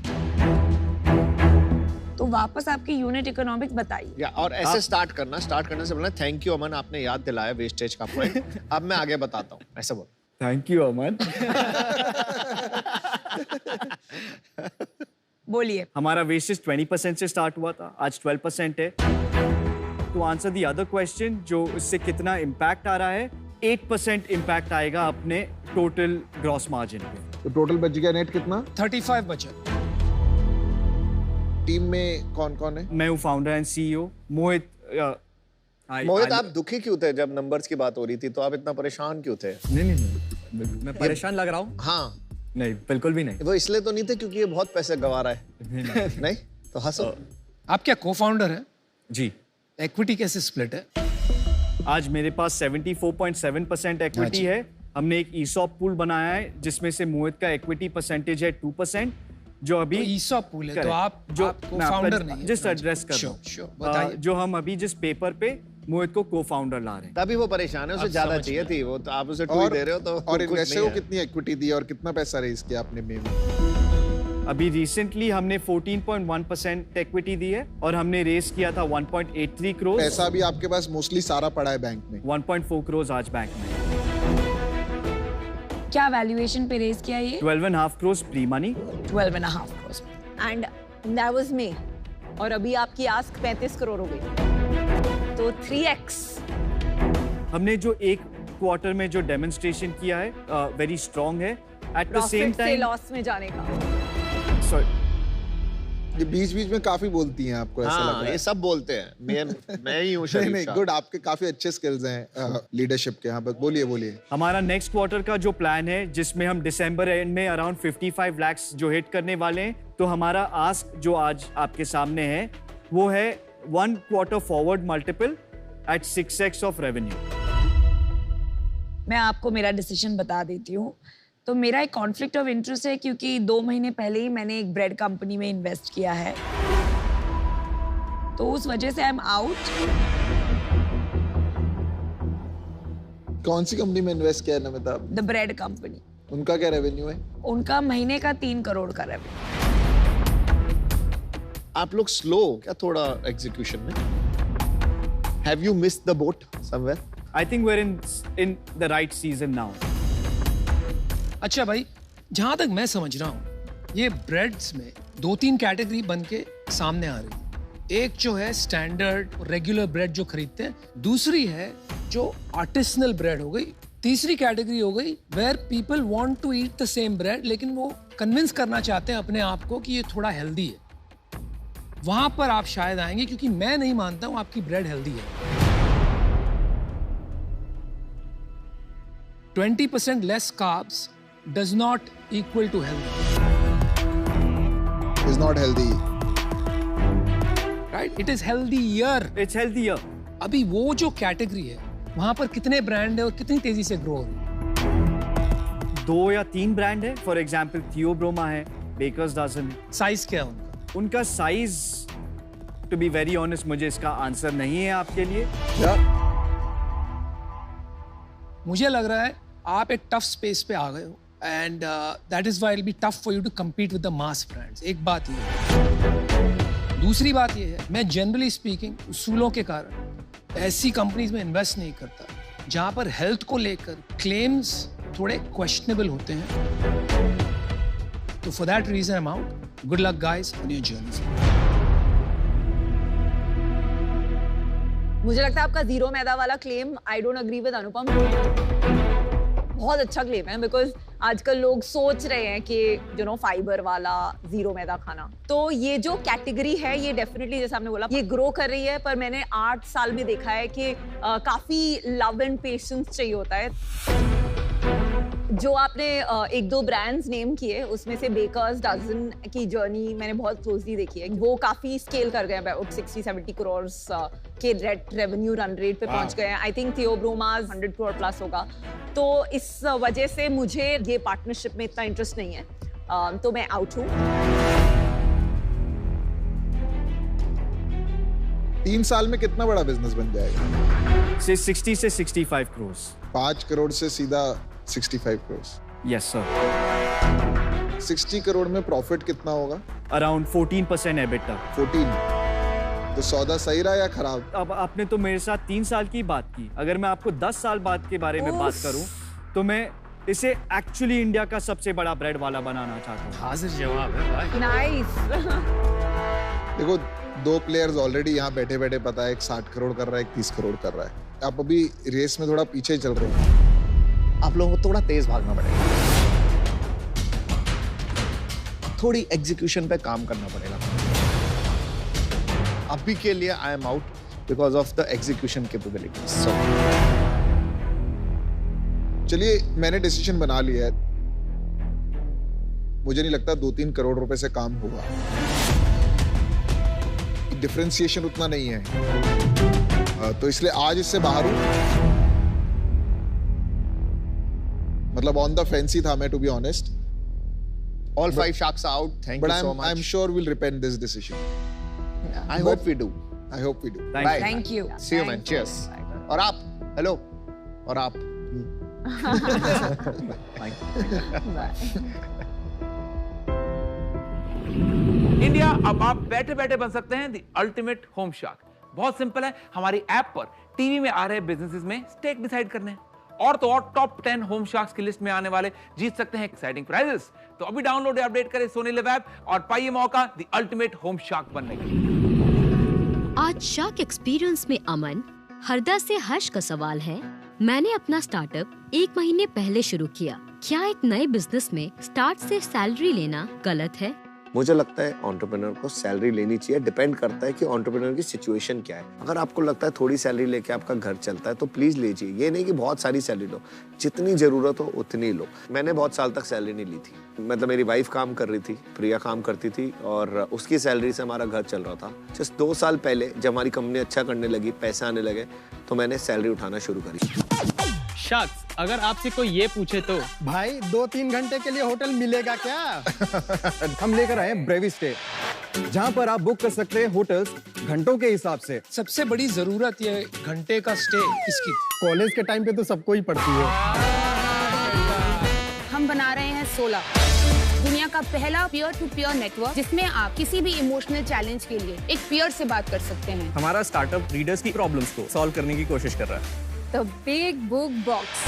तो वापस आपकी यूनिट इकोनॉमिक्स बताइए। या और ऐसे स्टार्ट करने से बोलना थैंक यू अमन, आपने याद दिलाया वेस्टेज का पॉइंट। अब मैं आगे बताता हूँ, ऐसे बोल। थैंक यू अमन। बोलिए। हमारा वेस्टेज 20% से स्टार्ट हुआ था, आज 12% है। To answer the other question, जो इससे कितना इम्पैक्ट आ रहा है, 8% इम्पैक्ट आएगा अपने टोटल ग्रॉस मार्जिन पे। तो टोटल बच गया नेट कितना? 35 बचा। टीम में कौन कौन है? मैं हूँ फाउंडर एंड सीईओ। मोहित मोहित, आप दुखी क्यों थे जब नंबर्स की बात हो रही थी? तो आप इतना परेशान क्यों थे? नहीं, मैं परेशान लग रहा हूँ? हाँ। नहीं, बिल्कुल भी नहीं। वो इसलिए तो नहीं थे क्योंकि ये बहुत पैसे गंवा रहा है। नहीं तो हंसो। आप क्या को-फाउंडर हैं? जी। इक्विटी कैसे स्प्लिट है? आज मेरे पास 74.7% इक्विटी है। हमने एक ईसॉप पूल बनाया है जिसमें से मोहित का इक्विटी परसेंटेज है 2%, जो अभी ईसॉप पूल है। तो आप को-फाउंडर नहीं, जस्ट एड्रेस कर रहा हूं, जो हम अभी जिस पेपर पे मोहित को को-फाउंडर ला रहे हैं। तभी वो परेशान है, उसे ज्यादा चाहिए थी, वो तो आप उसे 2 दे रहे हो। तो और इन्वेस्टर को कितनी इक्विटी दी और कितना पैसा रेज किया आपने में? अभी रिसेंटली हमने 14.1% इक्विटी दी है और हमने रेस किया था 1.83 करोड़। पैसा भी आपके पास मोस्टली सारा पड़ा है बैंक में? 1.4 करोड़ आज बैंक में। क्या वैल्यूएशन पे रेज किया ये? 12.5 crore pre money. 12.5 crore. And that was me. और अभी आपकी आस्क 35 करोड़ हो गई, तो 3x। हमने जो एक क्वार्टर में जो डेमोन्स्ट्रेशन किया है, वेरी स्ट्रॉन्ग है। एट द सेम प्रॉफिट से टाइम लॉस में जाने का। ये बीच-बीच में काफी बोलती हैं आपको, ऐसा लग रहा है। ये सब बोलते हैं। मैं ही हूँ शरीफ नहीं, गुड, आपके काफी अच्छे स्किल्स हैं लीडरशिप के। हाँ, बोलिए। हमारा नेक्स्ट क्वार्टर का जो प्लान है, जिसमें हम दिसंबर एंड में अराउंड 55 लाख जो हिट करने वाले हैं, तो हमारा आस्क जो आज आपके सामने है वो है 1 quarter forward multiple at 6x of revenue. मैं आपको मेरा डिसीजन बता देती हूँ। तो मेरा एक कॉन्फ्लिक्ट ऑफ इंटरेस्ट है, क्योंकि 2 महीने पहले ही मैंने एक ब्रेड कंपनी में इन्वेस्ट किया है, तो उस वजह से आई एम आउट। कौन सी कंपनी में इन्वेस्ट किया है नमिता? The bread company. उनका क्या रेवेन्यू है? उनका महीने का 3 करोड़ का रेवेन्यू। आप लोग स्लो क्या थोड़ा एग्जीक्यूशन में? Have you missed the boat somewhere? I think we're in the right season now. अच्छा भाई, जहां तक मैं समझ रहा हूँ, ये ब्रेड्स में 2-3 कैटेगरी बन के सामने आ रही है। एक जो है स्टैंडर्ड रेगुलर ब्रेड जो खरीदते हैं, दूसरी है जो आर्टिसनल ब्रेड हो गई, तीसरी कैटेगरी हो गई where people want to eat the same bread, लेकिन वो कन्विंस करना चाहते हैं अपने आप को कि ये थोड़ा हेल्दी है। वहां पर आप शायद आएंगे, क्योंकि मैं नहीं मानता हूं आपकी ब्रेड हेल्दी है। 20% less carbs does not equal to healthy. Is not healthy. Right? It is healthier. It's healthier. अभी वो जो कैटेगरी है, वहां पर कितने ब्रांड है और कितनी तेजी से ग्रो हो रही है? 2 या 3 ब्रांड है। फॉर एग्जाम्पल थियोब्रोमा है, बेकर्स डजन। साइज क्या है उनका? उनका size, to be very honest, मुझे इसका आंसर नहीं है आपके लिए। मुझे लग रहा है आप एक टफ स्पेस पे आ गए हो, and that is why it will be tough for you to compete with the mass brands. एक बात ये है। दूसरी बात ये है, मैं जनरली स्पीकिंग उसूलों के कारण ऐसी कंपनीज में इन्वेस्ट नहीं करता जहां पर हेल्थ को लेकर क्लेम्स थोड़े क्वेश्चनेबल होते हैं। तो for that reason I am out. Good luck guys on your journey. मुझे लगता है आपका जीरो मैदा वाला claim, I don't agree with Anupam, बहुत अच्छा क्लेम है, बिकॉज आजकल लोग सोच रहे हैं कि यू नो फाइबर वाला जीरो मैदा खाना। तो ये जो कैटेगरी है ये डेफिनेटली जैसे आपने बोला ये ग्रो कर रही है, पर मैंने 8 साल में देखा है कि काफी लव एंड पेशेंस चाहिए होता है। जो आपने 1-2 ब्रांड्स नेम किए उसमें से बेकर्स डजन की जर्नी मैंने बहुत क्लोजली देखी है। वो काफी स्केल कर गए हैं, 60-70 करोड़ के रेवेन्यू रन रेट पे पहुंच गए हैं। आई थिंक थियोब्रोमास 100 करोड़ प्लस होगा। तो इस वजह से मुझे ये पार्टनरशिप में इतना इंटरेस्ट नहीं है, तो मैं आउट हूँ। 3 साल में कितना बड़ा बिजनेस बन जाएगा? 60 से 65 करोड़। 5 करोड़ से सीधा 65 करोड़। Yes sir. 60 करोड़ में प्रॉफिट कितना होगा? Around 14% EBITDA. 14। तो सौदा सही रहा या खराब? अब आपने तो मेरे साथ 3 साल की बात की, अगर मैं आपको 10 साल बाद के बारे में बात करूं तो मैं इसे एक्चुअली इंडिया का सबसे बड़ा ब्रेड वाला बनाना चाहता हूं। हाजिर जवाब है भाई। नाइस। देखो 2 प्लेयर्स ऑलरेडी यहाँ बैठे बैठे पता है, एक 60 करोड़ कर रहा है, एक 30 करोड़ कर रहा है। आप अभी रेस में थोड़ा पीछे चल रहे हैं, आप लोगों को थोड़ा तेज भागना पड़ेगा, थोड़ी एग्जीक्यूशन पे काम करना पड़ेगा। अभी के लिए आई am out because of the execution capabilities. चलिए मैंने डिसीजन बना लिया है, मुझे नहीं लगता 2-3 करोड़ रुपए से काम होगा। डिफरेंशिएशन उतना नहीं है, तो इसलिए आज इससे बाहर हूं। मतलब ऑन द फेंसी था मैं, to be honest. All 5 sharks are out. Thank you so much. But I'm sure we'll repent this decision. I hope we do. I hope we do. Bye. Thank you. See you, man. Cheers. और आप, hello. और आप. इंडिया, अब आप बैठे बैठे बन सकते हैं द अल्टीमेट होम शार्क। बहुत सिंपल है, हमारी ऐप पर टीवी में आ रहे बिजनेसेस में स्टेक डिसाइड करने हैं, और तो और टॉप 10 होम शार्क्स की लिस्ट में आने वाले जीत सकते हैं एक्साइटिंग प्राइजेस। तो अभी डाउनलोड या अपडेट करें सोनी लिव ऐप और पाइए मौका द अल्टीमेट होम शार्क बनने का। आज शार्क एक्सपीरियंस में अमन, हरदा से हर्ष का सवाल है, मैंने अपना स्टार्टअप 1 महीने पहले शुरू किया, क्या एक नए बिजनेस में स्टार्ट से सैलरी लेना गलत है? मुझे लगता है एंटरप्रेन्योर को सैलरी लेनी चाहिए, डिपेंड करता है कि एंटरप्रेन्योर की सिचुएशन क्या है। अगर आपको लगता है थोड़ी सैलरी लेके आपका घर चलता है तो प्लीज लीजिए, ये नहीं कि बहुत सारी सैलरी लो, जितनी जरूरत हो उतनी लो। मैंने बहुत साल तक सैलरी नहीं ली थी, मतलब मेरी वाइफ काम कर रही थी, प्रिया काम करती थी, और उसकी सैलरी से हमारा घर चल रहा था। जस्ट 2 साल पहले जब हमारी कंपनी अच्छा करने लगी, पैसे आने लगे, तो मैंने सैलरी उठाना शुरू करी। शख्स, अगर आपसे कोई ये पूछे तो भाई 2-3 घंटे के लिए होटल मिलेगा क्या? हम लेकर आए हैं ब्रेवी स्टे, जहाँ पर आप बुक कर सकते हैं होटल्स घंटों के हिसाब से। सबसे बड़ी जरूरत ये घंटे का स्टे किसकी? कॉलेज के टाइम पे तो सबको ही पड़ती है। हम बना रहे हैं 16, दुनिया का पहला पीयर टू पीयर नेटवर्क, जिसमें आप किसी भी इमोशनल चैलेंज के लिए एक पीयर से बात कर सकते हैं। हमारा स्टार्टअप रीडर्स की प्रॉब्लम्स को सॉल्व करने की कोशिश कर रहा है। द बिग बुक बॉक्स,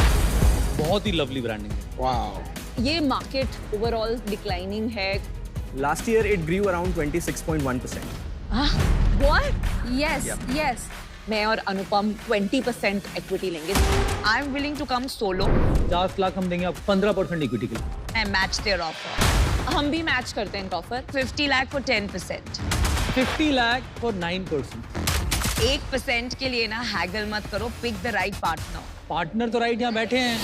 बहुत ही लवली ब्रांडिंग है। वाओ। ये मार्केट ओवरऑल डिक्लाइनिंग है। Last year it grew around 26.1%। What? Yes yes. मैं और अनुपम 20% इक्विटी लेंगे। I am willing to come solo. 50 lakh हम देंगे आपको 15% इक्विटी के लिए। And match their offer. हम भी मैच करते हैं इनका offer. 50 lakh for 10%। 50 lakh for 9%। 1% के लिए ना हैगल मत करो, pick the right partner. Partner तो राइट यहाँ बैठे हैं।